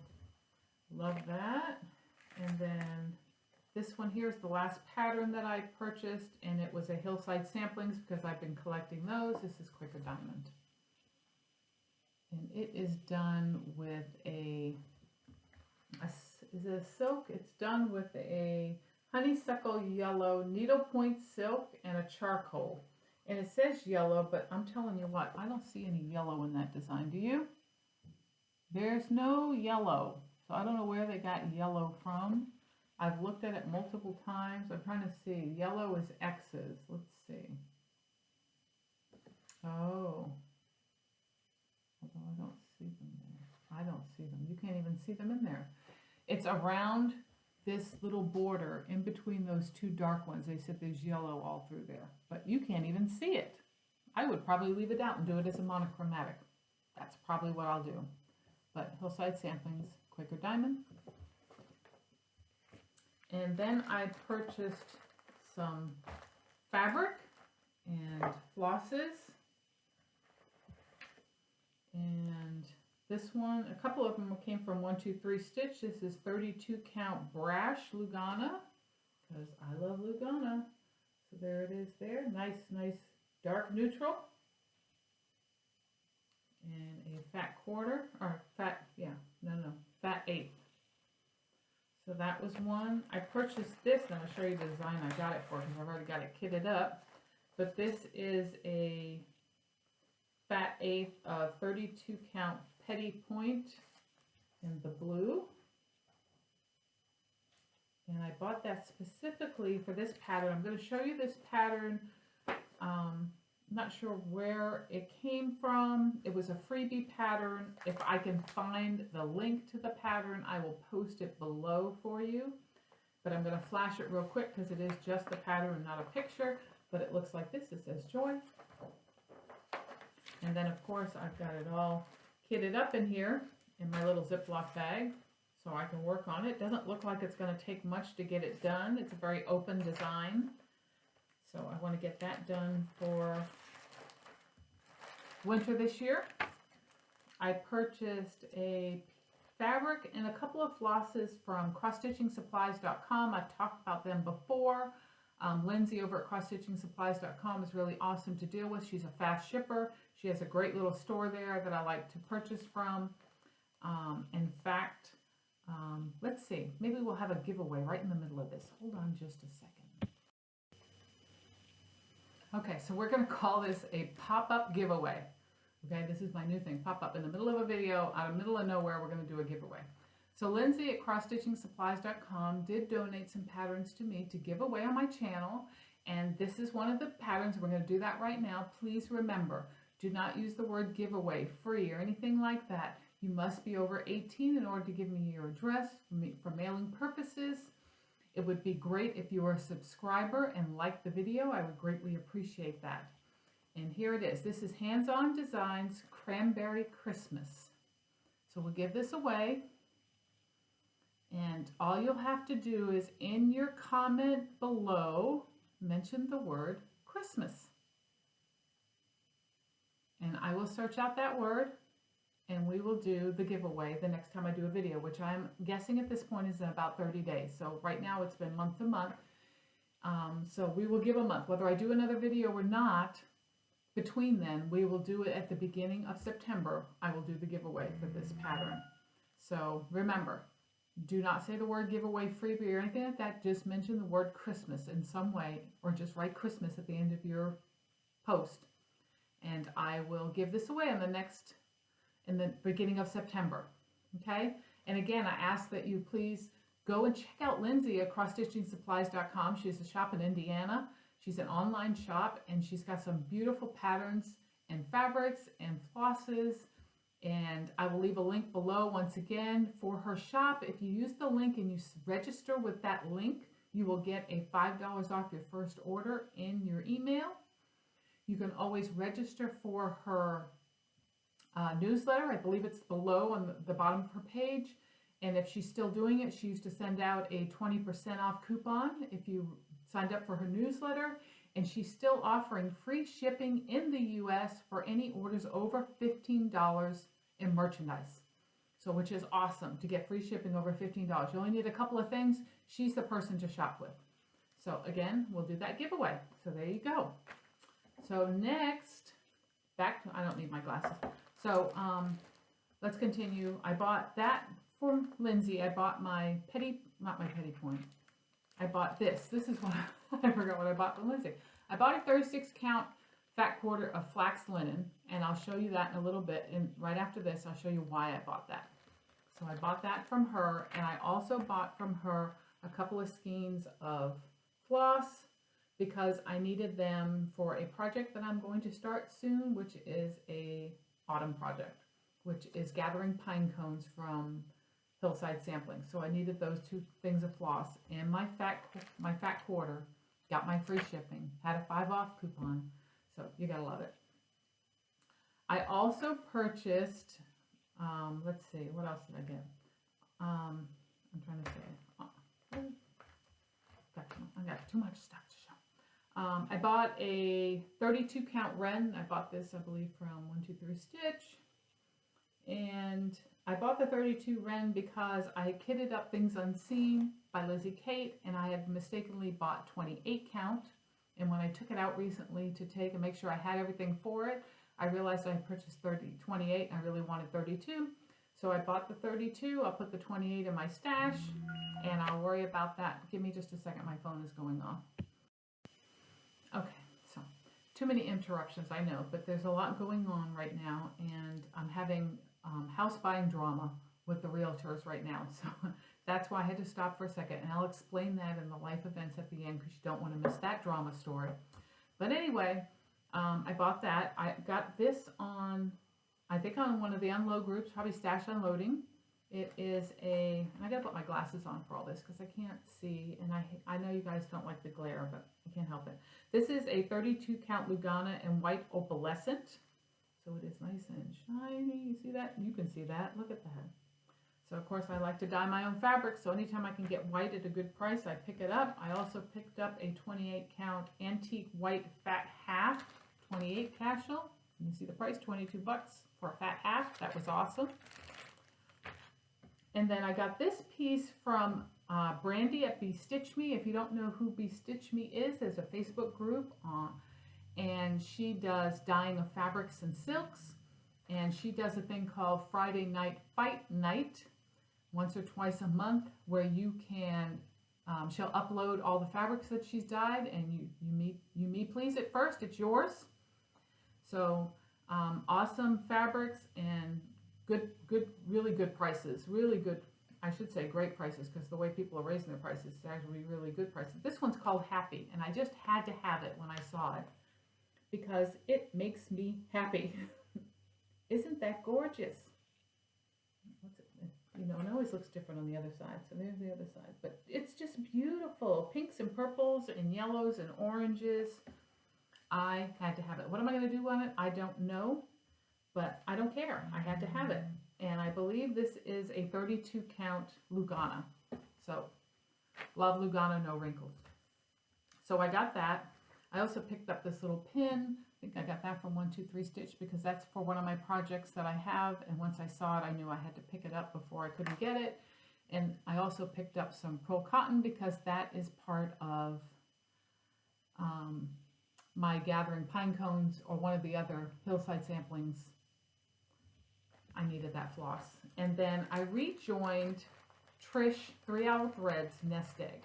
love that. And then this one here is the last pattern that I purchased, and it was a Hillside Samplings because I've been collecting those. This is Quicker Diamond. And it is done with is it a silk? It's done with a honeysuckle yellow needlepoint silk and a charcoal. And it says yellow, but I'm telling you what, I don't see any yellow in that design. Do you? There's no yellow. So I don't know where they got yellow from. I've looked at it multiple times. I'm trying to see. Yellow is X's. Let's see. Oh. Although I don't see them there. I don't see them. You can't even see them in there. It's around this little border in between those two dark ones. They said there's yellow all through there, but you can't even see it. I would probably leave it out and do it as a monochromatic. That's probably what I'll do. But Hillside Samplings, Quicker Diamond. And then I purchased some fabric and flosses. And this one, a couple of them came from 123 Stitch. This is 32 count Brash Lugana, because I love Lugana. So there it is there. Nice dark neutral. And a fat quarter, or fat, fat eighth. So that was one. I purchased this, and I'll show you the design I got it for because I've already got it kitted up. But this is a fat eighth of 32 count Petty Point in the blue. And I bought that specifically for this pattern. I'm going to show you this pattern. Not sure where it came from. It was a freebie pattern. If I can find the link to the pattern, I will post it below for you. But I'm going to flash it real quick because it is just the pattern and not a picture. But it looks like this. It says Joy. And then, of course, I've got it all kitted up in here in my little Ziploc bag so I can work on it. Doesn't look like it's going to take much to get it done. It's a very open design. So I want to get that done for winter this year. I purchased a fabric and a couple of flosses from crossstitchingsupplies.com. I've talked about them before. Lindsay over at crossstitchingsupplies.com is really awesome to deal with. She's a fast shipper. She has a great little store there that I like to purchase from. In fact, let's see, maybe we'll have a giveaway right in the middle of this. Hold on just a second. Okay, so we're going to call this a pop-up giveaway. Okay, this is my new thing, pop-up. In the middle of a video, out of the middle of nowhere, we're going to do a giveaway. So Lindsay at crossstitchingsupplies.com did donate some patterns to me to give away on my channel, and this is one of the patterns. We're going to do that right now. Please remember, do not use the word giveaway, free, or anything like that. You must be over 18 in order to give me your address for mailing purposes. It would be great if you were a subscriber and liked the video. I would greatly appreciate that. And here it is. This is Hands-On Designs Cranberry Christmas. So we'll give this away. And all you'll have to do is in your comment below, mention the word Christmas. And I will search out that word and we will do the giveaway the next time I do a video, which I'm guessing at this point is in about 30 days. So right now it's been month to month. So we will give a month. Whether I do another video or not, between then, we will do it at the beginning of September. I will do the giveaway for this pattern. So remember, do not say the word giveaway, freebie, or anything like that. Just mention the word Christmas in some way, or just write Christmas at the end of your post. And I will give this away in the beginning of September. Okay? And again, I ask that you please go and check out Lindsay at crossstitchingsupplies.com. She has a shop in Indiana. She's an online shop, and she's got some beautiful patterns and fabrics and flosses. And I will leave a link below once again for her shop. If you use the link and you register with that link, you will get a $5 off your first order in your email. You can always register for her newsletter. I believe it's below on the bottom of her page. And if she's still doing it, she used to send out a 20% off coupon if you signed up for her newsletter. And she's still offering free shipping in the US for any orders over $15 in merchandise. So which is awesome to get free shipping over $15. You only need a couple of things. She's the person to shop with. So again, we'll do that giveaway. So there you go. So next, I don't need my glasses. So let's continue. I bought that for Lindsay. I bought not my petty point. I bought this. This is what I forgot what I bought for Lindsay. I bought a 36 count fat quarter of flax linen, and I'll show you that in a little bit. And right after this, I'll show you why I bought that. So I bought that from her, and I also bought from her a couple of skeins of floss because I needed them for a project that I'm going to start soon, which is a autumn project, which is gathering pine cones from hillside sampling. So I needed those two things of floss and my fat quarter. Got my free shipping, had a 5 off coupon, so you gotta love it. I also purchased, let's see, what else did I get? I'm trying to say, I got too much stuff to show. I bought a 32 count wren. I bought this, I believe, from 123 Stitch. And I bought the 32 wren because I kitted up Things Unseen by Lizzie Kate, and I had mistakenly bought 28 count. And when I took it out recently to take and make sure I had everything for it, I realized I purchased 28 and I really wanted 32. So I bought the 32, I'll put the 28 in my stash, and I'll worry about that. Give me just a second, my phone is going off. Okay, so too many interruptions, I know, but there's a lot going on right now, and I'm having house buying drama with the realtors right now. So that's why I had to stop for a second, and I'll explain that in the life events at the end because you don't want to miss that drama story. But anyway, I bought that. I got this on, I think on one of the unload groups, probably Stash Unloading. It is and I gotta put my glasses on for all this because I can't see, and I know you guys don't like the glare, but I can't help it. This is a 32 count Lugana in white opalescent. So it is nice and shiny. You see that? You can see that. Look at that. So of course I like to dye my own fabric, so anytime I can get white at a good price, I pick it up. I also picked up a 28 count antique white fat half, 28 casual. You see the price, 22 bucks for a fat half. That was awesome. And then I got this piece from Brandy at Bestitch Me. If you don't know who Bestitch Me is, there's a Facebook group, and she does dyeing of fabrics and silks, and she does a thing called Friday Night Fight Night, once or twice a month, where you can She'll upload all the fabrics that she's dyed, and you me please it first. It's yours. So awesome fabrics and really good prices. Really good, I should say great prices, because the way people are raising their prices is actually really good prices. This one's called Happy, and I just had to have it when I saw it because it makes me happy. Isn't that gorgeous? What's it? You know, it always looks different on the other side. So there's the other side. But it's just beautiful. Pinks and purples and yellows and oranges. I had to have it. What am I going to do on it? I don't know. But I don't care. I had to have it. And I believe this is a 32 count Lugana. So, love Lugana, no wrinkles. So I got that. I also picked up this little pin. I think I got that from 123 Stitch because that's for one of my projects that I have. And once I saw it, I knew I had to pick it up before I couldn't get it. And I also picked up some pearl cotton because that is part of my gathering pine cones, or one of the other hillside samplings. I needed that floss. And then I rejoined Trish 3 Hour Threads Nest Egg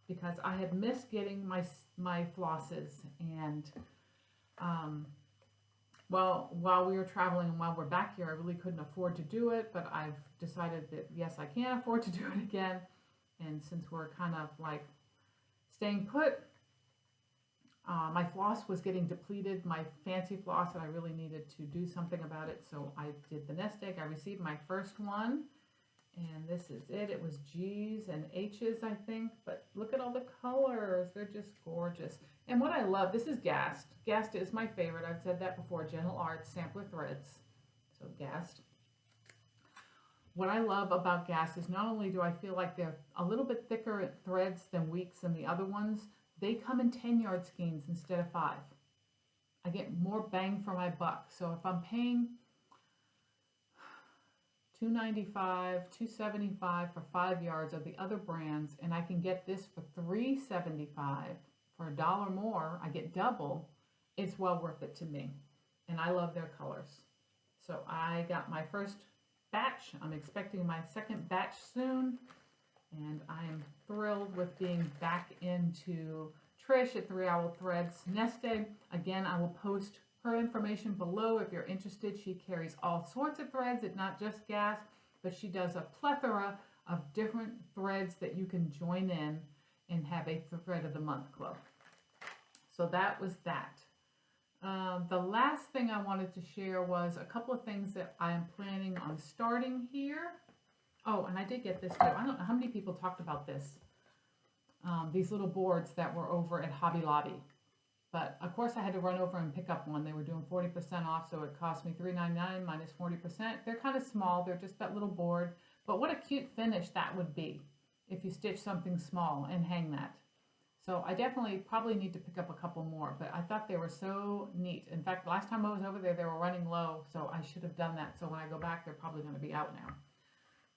because I had missed getting my flosses, and well, while we were traveling and while we're back here, I really couldn't afford to do it, but I've decided that yes, I can afford to do it again. And since we're kind of like staying put, my floss was getting depleted, my fancy floss, and I really needed to do something about it. So I did the nest egg. I received my first one, and this is it. It was G's and H's, I think, but look at all the colors. They're just gorgeous. And what I love, this is Gast. Gast is my favorite. I've said that before. Gentle Arts Sampler Threads. So Gast. What I love about Gast is not only do I feel like they're a little bit thicker threads than Weeks and the other ones, they come in 10-yard skeins instead of 5. I get more bang for my buck. So if I'm paying $2.95, $2.75 for 5 yards of the other brands, and I can get this for $3.75 for $1 more, I get double. It's well worth it to me, and I love their colors. So I got my first batch. I'm expecting my second batch soon. And I am thrilled with being back into Trish at 3 Hour Threads Nest Egg. Again, I will post her information below if you're interested. She carries all sorts of threads. It's not just Gast, but she does a plethora of different threads that you can join in and have a Thread of the Month club. So that was that. The last thing I wanted to share was a couple of things that I am planning on starting here. Oh, and I did get this too. I don't know how many people talked about this. These little boards that were over at Hobby Lobby. But of course I had to run over and pick up one. They were doing 40% off, so it cost me $3.99 minus 40%. They're kind of small. They're just that little board. But what a cute finish that would be if you stitch something small and hang that. So I definitely probably need to pick up a couple more, but I thought they were so neat. In fact, last time I was over there, they were running low, so I should have done that. So when I go back, they're probably going to be out now.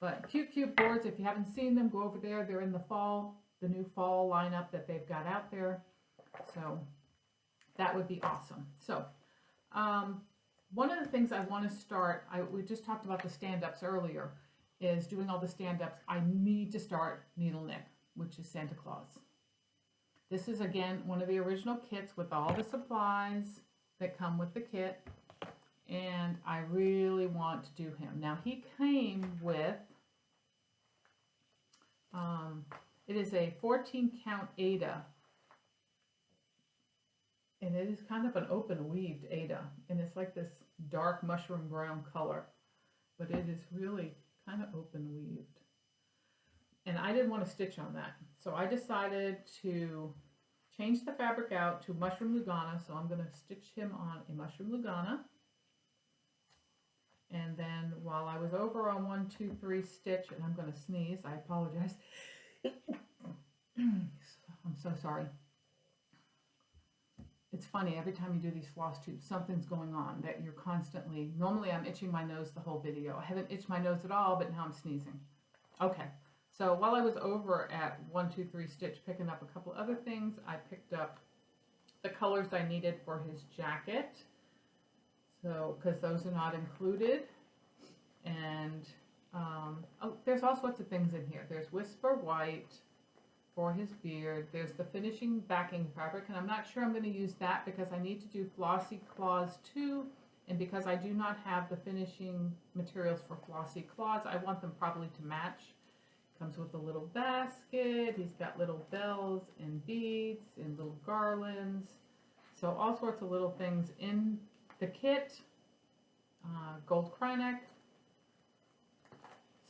But cute boards. If you haven't seen them, go over there. They're in the fall, the new fall lineup that they've got out there. So that would be awesome. So one of the things I want to start, we just talked about the stand-ups earlier, is doing all the stand-ups. I need to start Needle Knit, which is Santa Claus. This is, again, one of the original kits with all the supplies that come with the kit. And I really want to do him. Now, he came with, it is a 14 count Aida. And it is kind of an open weaved Aida. And it's like this dark mushroom brown color. But it is really kind of open weaved. And I didn't want to stitch on that. So I decided to change the fabric out to mushroom Lugana. So I'm going to stitch him on a mushroom Lugana. And then while I was over on 123 Stitch, and I'm going to sneeze, I apologize. I'm so sorry. It's funny, every time you do these floss tubes, something's going on that you're constantly, normally I'm itching my nose the whole video. I haven't itched my nose at all, but now I'm sneezing. Okay, so while I was over at 123 Stitch picking up a couple other things, I picked up the colors I needed for his jacket. So, because those are not included. And oh, there's all sorts of things in here. There's Whisper White, for his beard. There's the finishing backing fabric, and I'm not sure I'm going to use that because I need to do Flossy Claws too, and because I do not have the finishing materials for Flossy Claws, I want them probably to match. Comes with a little basket. He's got little bells and beads and little garlands. So all sorts of little things in the kit. Gold cry neck.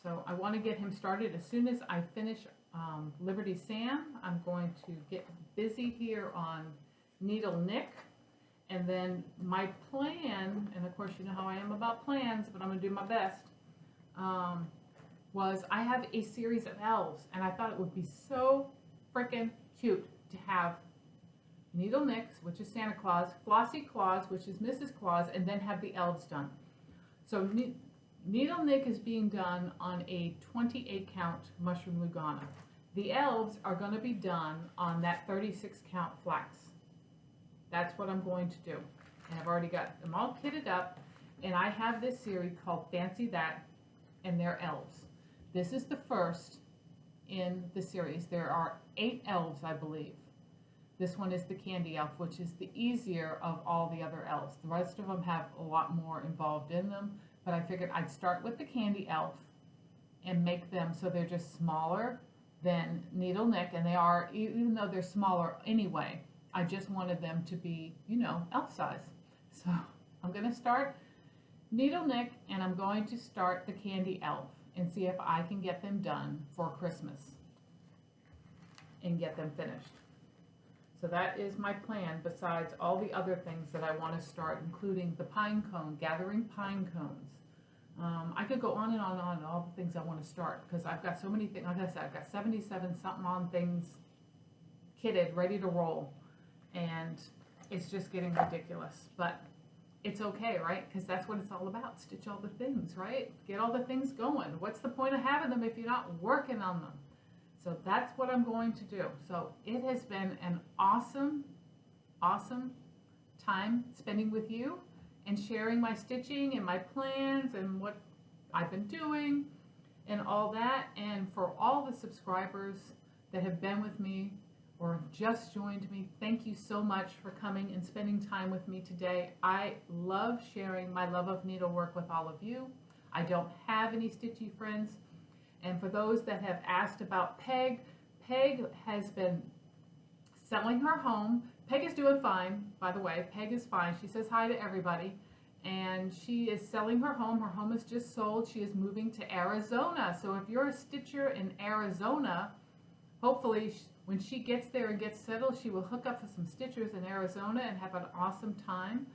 So I want to get him started as soon as I finish Liberty Sam. I'm going to get busy here on Needle Nick. And then my plan, and of course you know how I am about plans, but I'm going to do my best, was I have a series of elves, and I thought it would be so freaking cute to have Needle Nicks, which is Santa Claus, Flossy Claus, which is Mrs. Claus, and then have the elves done. So Needle Nick is being done on a 28 count mushroom Lugana. The elves are going to be done on that 36 count flax. That's what I'm going to do. And I've already got them all kitted up, and I have this series called Fancy That, and they're elves. This is the first in the series. There are 8 elves, I believe. This one is the candy elf, which is the easier of all the other elves. The rest of them have a lot more involved in them, but I figured I'd start with the candy elf and make them so they're just smaller than Needle Nick, and they are, even though they're smaller anyway, I just wanted them to be, you know, elf size. So I'm going to start Needle Nick, and I'm going to start the candy elf and see if I can get them done for Christmas and get them finished. So that is my plan, besides all the other things that I want to start, including the pine cone, gathering pine cones. I could go on and on and on, all the things I want to start, because I've got so many things. Like I said, I've got 77 something on things kitted, ready to roll, and it's just getting ridiculous. But it's okay, right? Because that's what it's all about. Stitch all the things, right? Get all the things going. What's the point of having them if you're not working on them? So that's what I'm going to do. So it has been an awesome, awesome time spending with you and sharing my stitching and my plans and what I've been doing and all that. And for all the subscribers that have been with me or have just joined me, thank you so much for coming and spending time with me today. I love sharing my love of needlework with all of you. I don't have any stitchy friends. And for those that have asked about Peg, Peg has been selling her home. Peg is doing fine, by the way. Peg is fine. She says hi to everybody. And she is selling her home. Her home is just sold. She is moving to Arizona. So if you're a stitcher in Arizona, hopefully when she gets there and gets settled, she will hook up with some stitchers in Arizona and have an awesome time.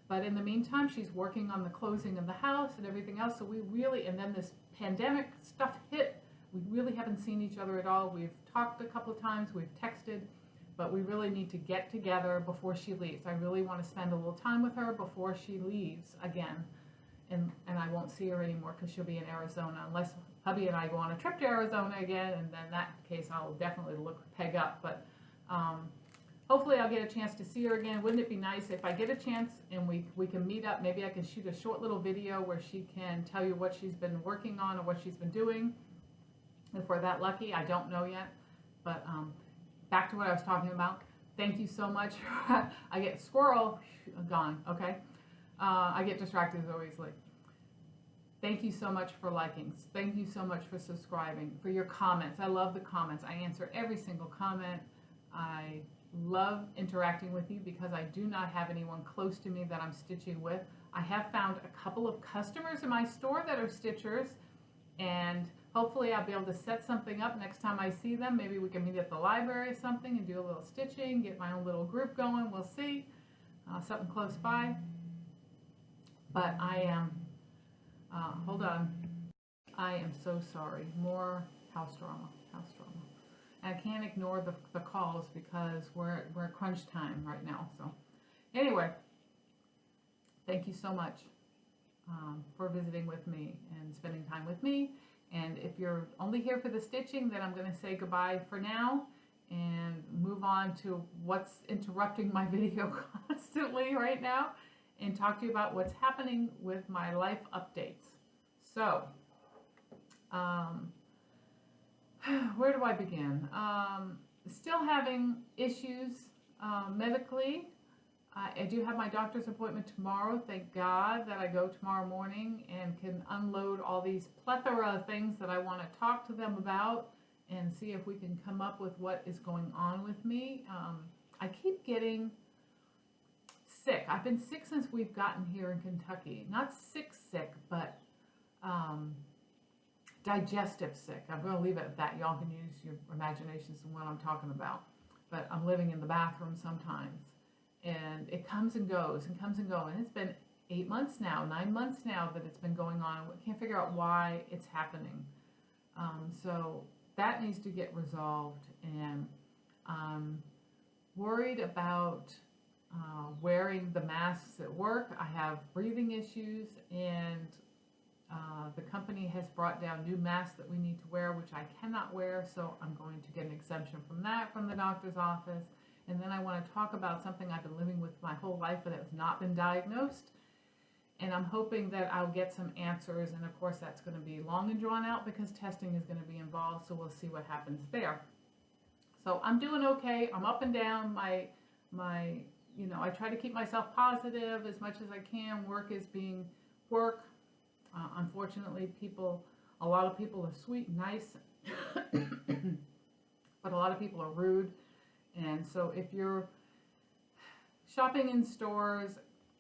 But in the meantime, she's working on the closing of the house and everything else. So we really, and then this pandemic stuff hit, we really haven't seen each other at all. We've talked a couple of times, we've texted, but we really need to get together before she leaves. I really want to spend a little time with her before she leaves again. And I won't see her anymore because she'll be in Arizona, unless hubby and I go on a trip to Arizona again, and then in that case I'll definitely look Peg up. But hopefully I'll get a chance to see her again. Wouldn't it be nice if I get a chance and we can meet up? Maybe I can shoot a short little video where she can tell you what she's been working on or what she's been doing. If we're that lucky, I don't know yet. But back to what I was talking about. Thank you so much. I get squirrel gone. Okay. I get distracted so easily. Thank you so much for liking. Thank you so much for subscribing, for your comments. I love the comments. I answer every single comment. I love interacting with you because I do not have anyone close to me that I'm stitching with. I have found a couple of customers in my store that are stitchers, and hopefully I'll be able to set something up next time I see them. Maybe we can meet at the library or something and do a little stitching, get my own little group going. We'll see. Something close by. But I am, hold on. I am so sorry. More house drama. And I can't ignore the calls because we're at crunch time right now. So anyway, thank you so much for visiting with me and spending time with me. And if you're only here for the stitching, then I'm going to say goodbye for now and move on to what's interrupting my video constantly right now and talk to you about what's happening with my life updates. So, where do I begin? Still having issues medically. I do have my doctor's appointment tomorrow. Thank God that I go tomorrow morning and can unload all these plethora of things that I want to talk to them about and see if we can come up with what is going on with me. I keep getting sick. I've been sick since we've gotten here in Kentucky. Not sick, but digestive sick. I'm going to leave it at that. Y'all can use your imaginations on what I'm talking about. But I'm living in the bathroom sometimes. And it comes and goes and comes and goes. And it's been 8 months now, 9 months now that it's been going on. I can't figure out why it's happening. So that needs to get resolved. And I'm worried about wearing the masks at work. I have breathing issues, and the company has brought down new masks that we need to wear, which I cannot wear. So I'm going to get an exemption from that from the doctor's office. And then I want to talk about something I've been living with my whole life but has not been diagnosed. And I'm hoping that I'll get some answers. And of course, that's going to be long and drawn out because testing is going to be involved. So we'll see what happens there. So I'm doing okay. I'm up and down. I try to keep myself positive as much as I can. Work is being work. Unfortunately, a lot of people are sweet and nice, but a lot of people are rude. And so if you're shopping in stores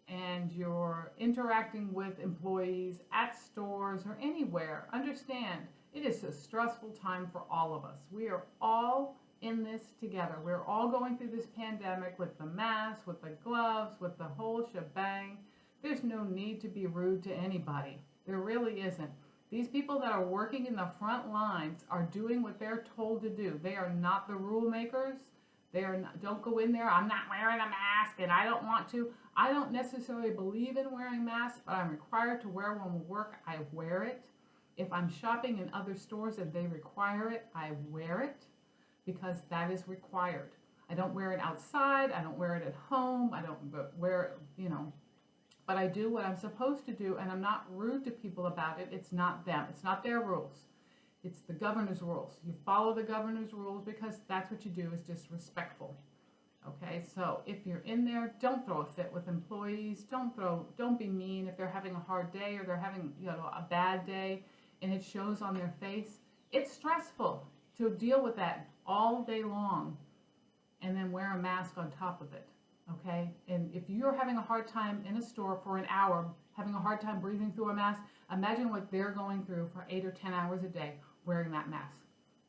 and you're interacting with employees at stores or anywhere, understand it is a stressful time for all of us. We are all in this together. We're all going through this pandemic with the masks, with the gloves, with the whole shebang. There's no need to be rude to anybody. There really isn't. These people that are working in the front lines are doing what they're told to do. They are not the rule makers. Don't go in there. I'm not wearing a mask and I don't want to. I don't necessarily believe in wearing masks, but I'm required to wear one at work. I wear it. If I'm shopping in other stores and they require it, I wear it because that is required. I don't wear it outside. I don't wear it at home. I don't wear it, but I do what I'm supposed to do, and I'm not rude to people about it. It's not them. It's not their rules. It's the governor's rules. You follow the governor's rules because that's what you do, is just respectful. Okay, so if you're in there, don't throw a fit with employees. Don't be mean if they're having a hard day or they're having a bad day and it shows on their face. It's stressful to deal with that all day long and then wear a mask on top of it. Okay, and if you're having a hard time in a store for an hour, having a hard time breathing through a mask, imagine what they're going through for 8 or 10 hours a day wearing that mask.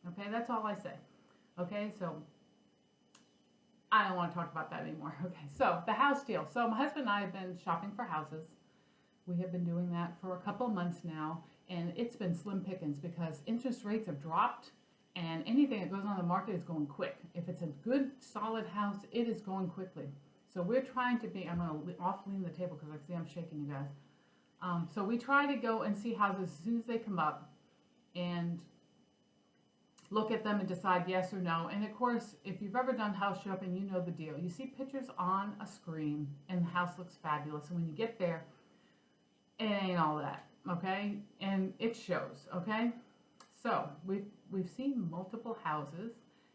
Okay, that's all I say. Okay, so I don't want to talk about that anymore. Okay, so the house deal. So my husband and I have been shopping for houses. We have been doing that for a couple of months now, and it's been slim pickings because interest rates have dropped. And anything that goes on the market is going quick. If it's a good, solid house, it is going quickly. So we're trying to be, I'm going to lean the table because I see I'm shaking you guys. So we try to go and see houses as soon as they come up and look at them and decide yes or no. And of course, if you've ever done house shopping, you know the deal. You see pictures on a screen and the house looks fabulous. And when you get there, it ain't all that, okay? And it shows, okay? So we've seen multiple houses,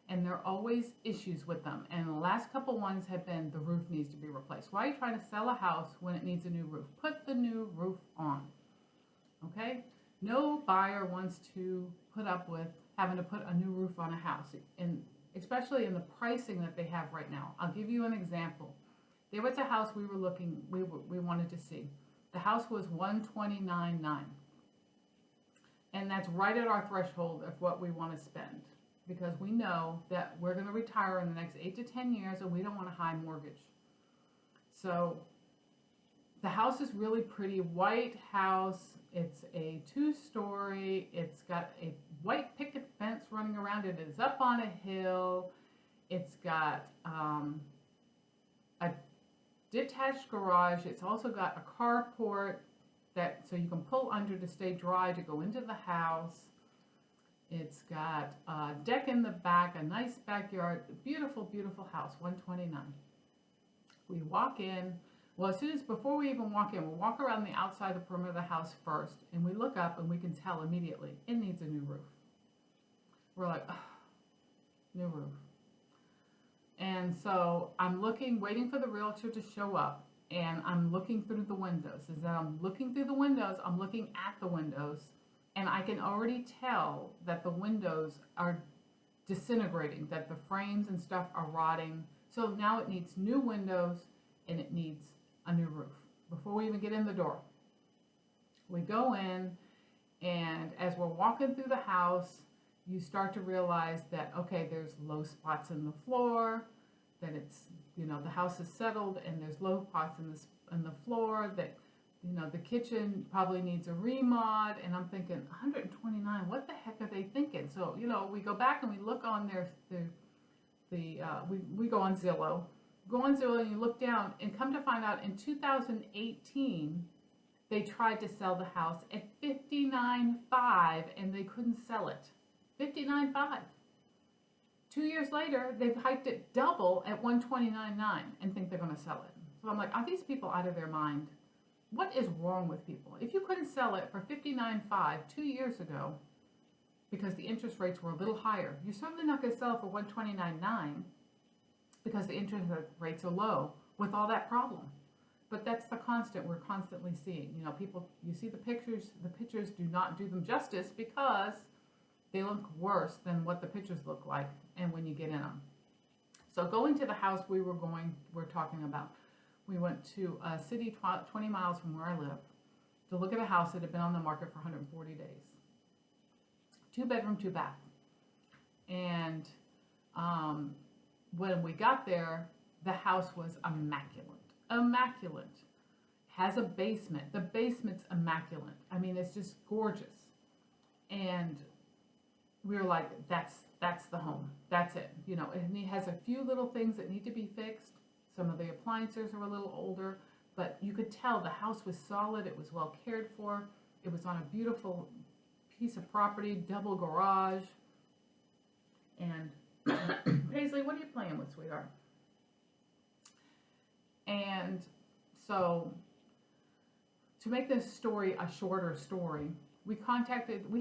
and there are always issues with them. And the last couple ones have been the roof needs to be replaced. Why are you trying to sell a house when it needs a new roof? Put the new roof on, okay? No buyer wants to put up with having to put a new roof on a house, and especially in the pricing that they have right now. I'll give you an example. There was a house we wanted to see. The house was $129,900. And that's right at our threshold of what we want to spend, because we know that we're going to retire in the next 8 to 10 years and we don't want a high mortgage. So the house is really pretty. White house. It's a 2-story. It's got a white picket fence running around it. It's up on a hill. It's got a detached garage. It's also got a carport so you can pull under to stay dry to go into the house. It's got a deck in the back, a nice backyard, beautiful, beautiful house, $129,000. We walk in. Well, before we even walk in, we'll walk around the outside the perimeter of the house first, and we look up and we can tell immediately it needs a new roof. We're like, oh, new roof. And so I'm looking, waiting for the realtor to show up, and I'm looking through the windows. As I'm looking through the windows, I'm looking at the windows, and I can already tell that the windows are disintegrating, that the frames and stuff are rotting. So now it needs new windows and it needs a new roof. Before we even get in the door, we go in, and as we're walking through the house, you start to realize that, okay, there's low spots in the floor, that it's, you know, the house is settled and there's low spots in the floor, that, you know, the kitchen probably needs a remod. And I'm thinking, 129, what the heck are they thinking? So, you know, we go back and we look on we go on Zillow. Go on Zillow and you look down, and come to find out in 2018, they tried to sell the house at $59,500 and they couldn't sell it. $59,500. 2 years later, they've hiked it double at $129,900 and think they're going to sell it. So I'm like, are these people out of their mind? What is wrong with people? If you couldn't sell it for $59,500 2 years ago because the interest rates were a little higher, you're certainly not going to sell it for $129,900 because the interest rates are low with all that problem. But that's the constant we're constantly seeing. You know, people, you see the pictures do not do them justice because they look worse than what the pictures look like and when you get in them. So going to the house we're talking about, we went to a city 20 miles from where I live to look at a house that had been on the market for 140 days. 2 bedroom, 2 bath. And when we got there, the house was immaculate. Has a basement. The basement's immaculate. I mean, it's just gorgeous. And we were like, that's the home. That's it. You know, and it has a few little things that need to be fixed. Some of the appliances are a little older, but you could tell the house was solid. It was well cared for. It was on a beautiful piece of property, double garage. And Paisley, what are you playing with, sweetheart? And so, to make this story a shorter story, we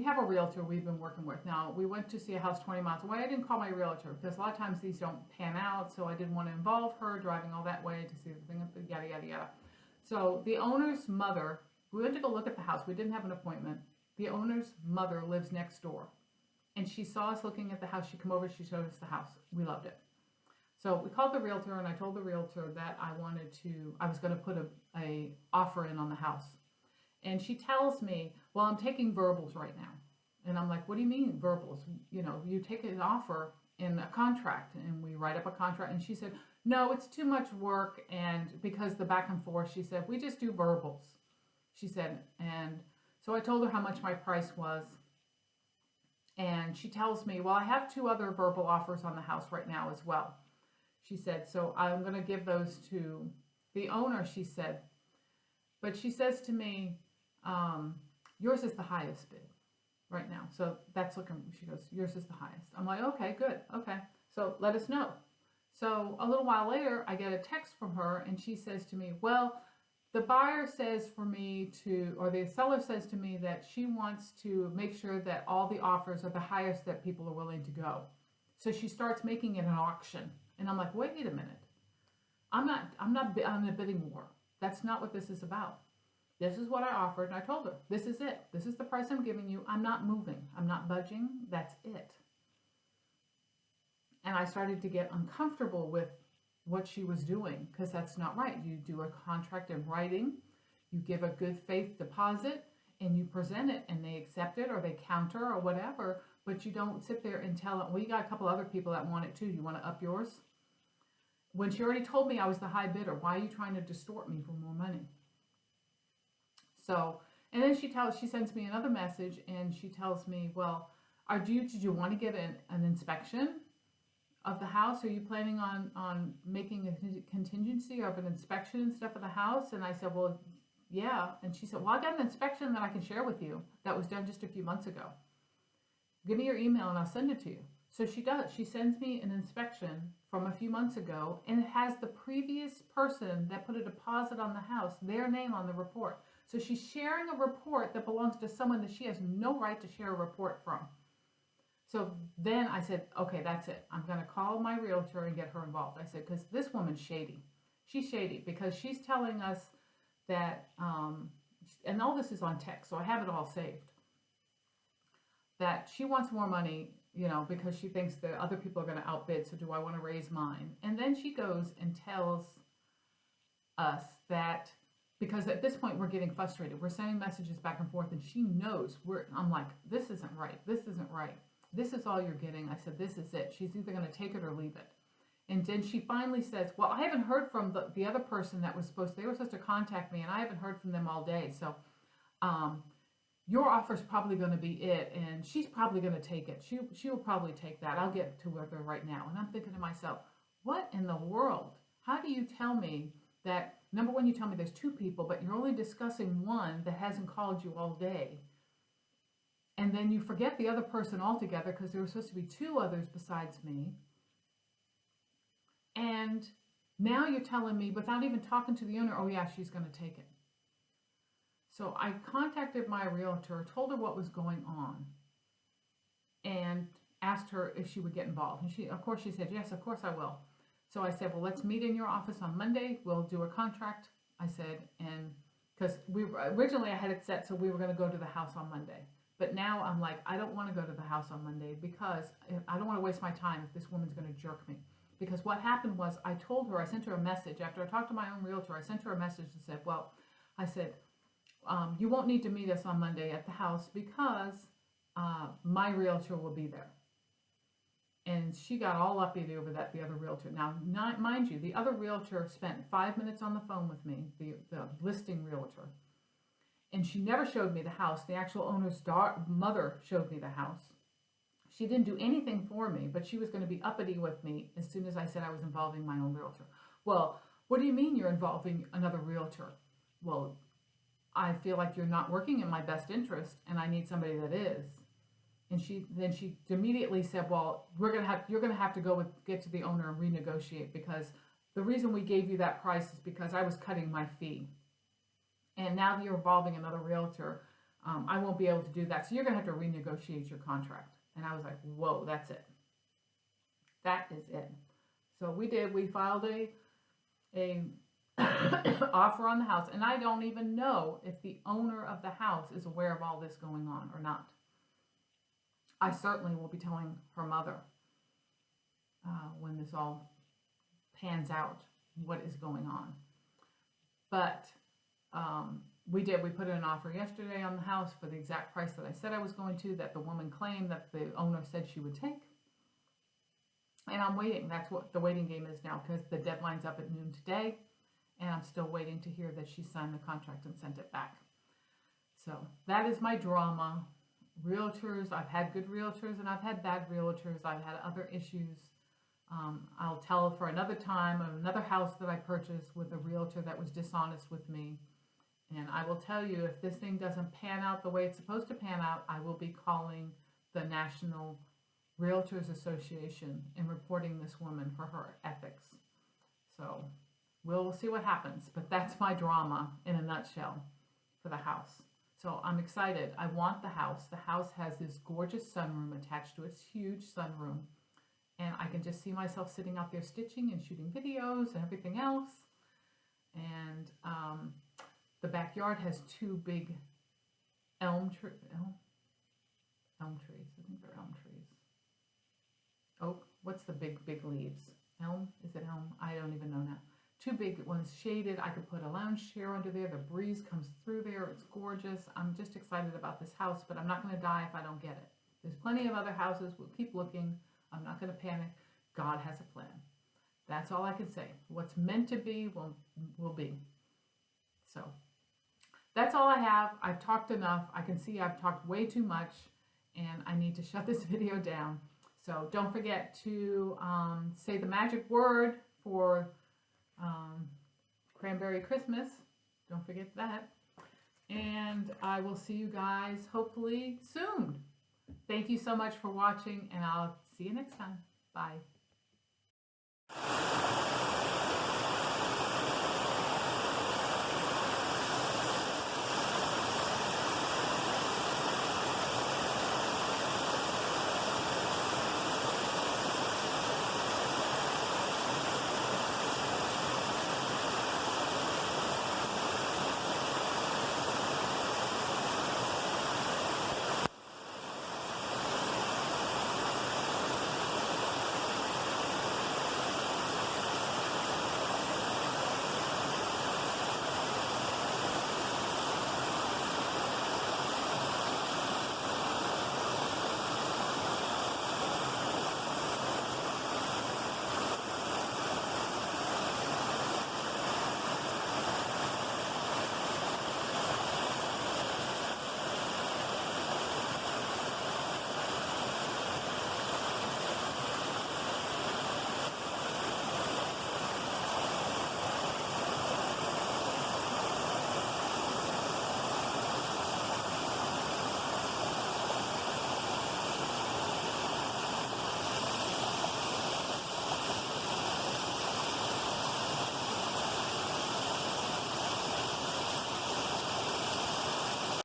have a realtor we've been working with. Now, we went to see a house 20 miles away. I didn't call my realtor because a lot of times these don't pan out, so I didn't want to involve her driving all that way to see the thing, yada, yada, yada. So the owner's mother, we went to go look at the house. We didn't have an appointment. The owner's mother lives next door, and she saw us looking at the house. She came over, she showed us the house. We loved it. So we called the realtor, and I told the realtor that I was going to put a offer in on the house. And she tells me, well, I'm taking verbals right now. And I'm like, what do you mean verbals? You know, you take an offer in a contract, and we write up a contract. And she said, no, it's too much work. And because the back and forth, she said, we just do verbals. She said, and so I told her how much my price was. And she tells me, well, I have 2 other verbal offers on the house right now as well. She said, so I'm going to give those to the owner, she said. But she says to me, yours is the highest bid right now. So that's looking, she goes, yours is the highest. I'm like, okay, good. Okay. So let us know. So a little while later, I get a text from her, and she says to me, well, the buyer says for me to, or the seller says to me that she wants to make sure that all the offers are the highest that people are willing to go. So she starts making it an auction. And I'm like, wait a minute. I'm not on a bidding war. That's not what this is about. This is what I offered, and I told her, this is it. This is the price I'm giving you. I'm not moving. I'm not budging. That's it. And I started to get uncomfortable with what she was doing, because that's not right. You do a contract in writing, you give a good faith deposit, and you present it, and they accept it, or they counter, or whatever, but you don't sit there and tell them, well, you got a couple other people that want it too. You want to up yours? When she already told me I was the high bidder, why are you trying to distort me for more money? So, and then she sends me another message, and she tells me, well, did you want to get an inspection of the house? Are you planning on making a contingency of an inspection and stuff of the house? And I said, well, yeah. And she said, well, I got an inspection that I can share with you that was done just a few months ago. Give me your email and I'll send it to you. So she does. She sends me an inspection from a few months ago, and it has the previous person that put a deposit on the house, their name on the report. So she's sharing a report that belongs to someone that she has no right to share a report from. So then I said, okay, that's it. I'm going to call my realtor and get her involved. I said, because this woman's shady. She's shady because she's telling us that, and all this is on text, so I have it all saved, that she wants more money, you know, because she thinks that other people are going to outbid, so do I want to raise mine? And then she goes and tells us that, because at this point we're getting frustrated. We're sending messages back and forth, and she knows I'm like, this isn't right. This isn't right. This is all you're getting. I said, this is it. She's either going to take it or leave it. And then she finally says, well, I haven't heard from the other person that was they were supposed to contact me, and I haven't heard from them all day. So your offer's probably going to be it, and she's probably going to take it. She will probably take that. I'll get to her right now. And I'm thinking to myself, what in the world? How do you tell me that, number one, you tell me there's two people, but you're only discussing one that hasn't called you all day. And then you forget the other person altogether because there were supposed to be two others besides me. And now you're telling me, without even talking to the owner, oh yeah, she's going to take it. So I contacted my realtor, told her what was going on, and asked her if she would get involved. And of course she said, yes, of course I will. So I said, well, let's meet in your office on Monday. We'll do a contract. I said, and because originally I had it set so we were going to go to the house on Monday. But now I'm like, I don't want to go to the house on Monday because I don't want to waste my time if this woman's going to jerk me. Because what happened was I sent her a message. After I talked to my own realtor, I sent her a message and said, well, I said, you won't need to meet us on Monday at the house because my realtor will be there. And she got all uppity over that, the other realtor. Now, mind you, the other realtor spent 5 minutes on the phone with me, the listing realtor. And she never showed me the house. The actual owner's mother showed me the house. She didn't do anything for me, but she was going to be uppity with me as soon as I said I was involving my own realtor. Well, what do you mean you're involving another realtor? Well, I feel like you're not working in my best interest, and I need somebody that is. And she immediately said, well, you're going to have to get to the owner and renegotiate, because the reason we gave you that price is because I was cutting my fee. And now that you're involving another realtor, I won't be able to do that. So you're going to have to renegotiate your contract. And I was like, whoa, that's it. That is it. So we did. We filed a offer on the house. And I don't even know if the owner of the house is aware of all this going on or not. I certainly will be telling her mother when this all pans out what is going on. But we put in an offer yesterday on the house for the exact price that I said I was going to, that the woman claimed that the owner said she would take. And I'm waiting. That's what the waiting game is now, because the deadline's up at noon today, and I'm still waiting to hear that she signed the contract and sent it back. So that is my drama. Realtors, I've had good realtors and I've had bad realtors. I've had other issues. I'll tell for another time of another house that I purchased with a realtor that was dishonest with me. And I will tell you, if this thing doesn't pan out the way it's supposed to pan out, I will be calling the National Realtors Association and reporting this woman for her ethics. So we'll see what happens. But that's my drama in a nutshell for the house. So I'm excited. I want the house. The house has this gorgeous sunroom attached to its huge sunroom. And I can just see myself sitting out there stitching and shooting videos and everything else. And the backyard has two big elm trees. I think they're elm trees. Oak. What's the big leaves? Elm? Is it elm? I don't even know now. Two big ones shaded. I could put a lounge chair under there. The breeze comes through there. It's gorgeous. I'm just excited about this house, but I'm not going to die if I don't get it. There's plenty of other houses. We'll keep looking. I'm not going to panic. God has a plan. That's all I can say. What's meant to be will be. So that's all I have. I've talked enough. I can see I've talked way too much, and I need to shut this video down. So don't forget to say the magic word for Cranberry Christmas. Don't forget that. And I will see you guys hopefully soon. Thank you so much for watching, and I'll see you next time. Bye.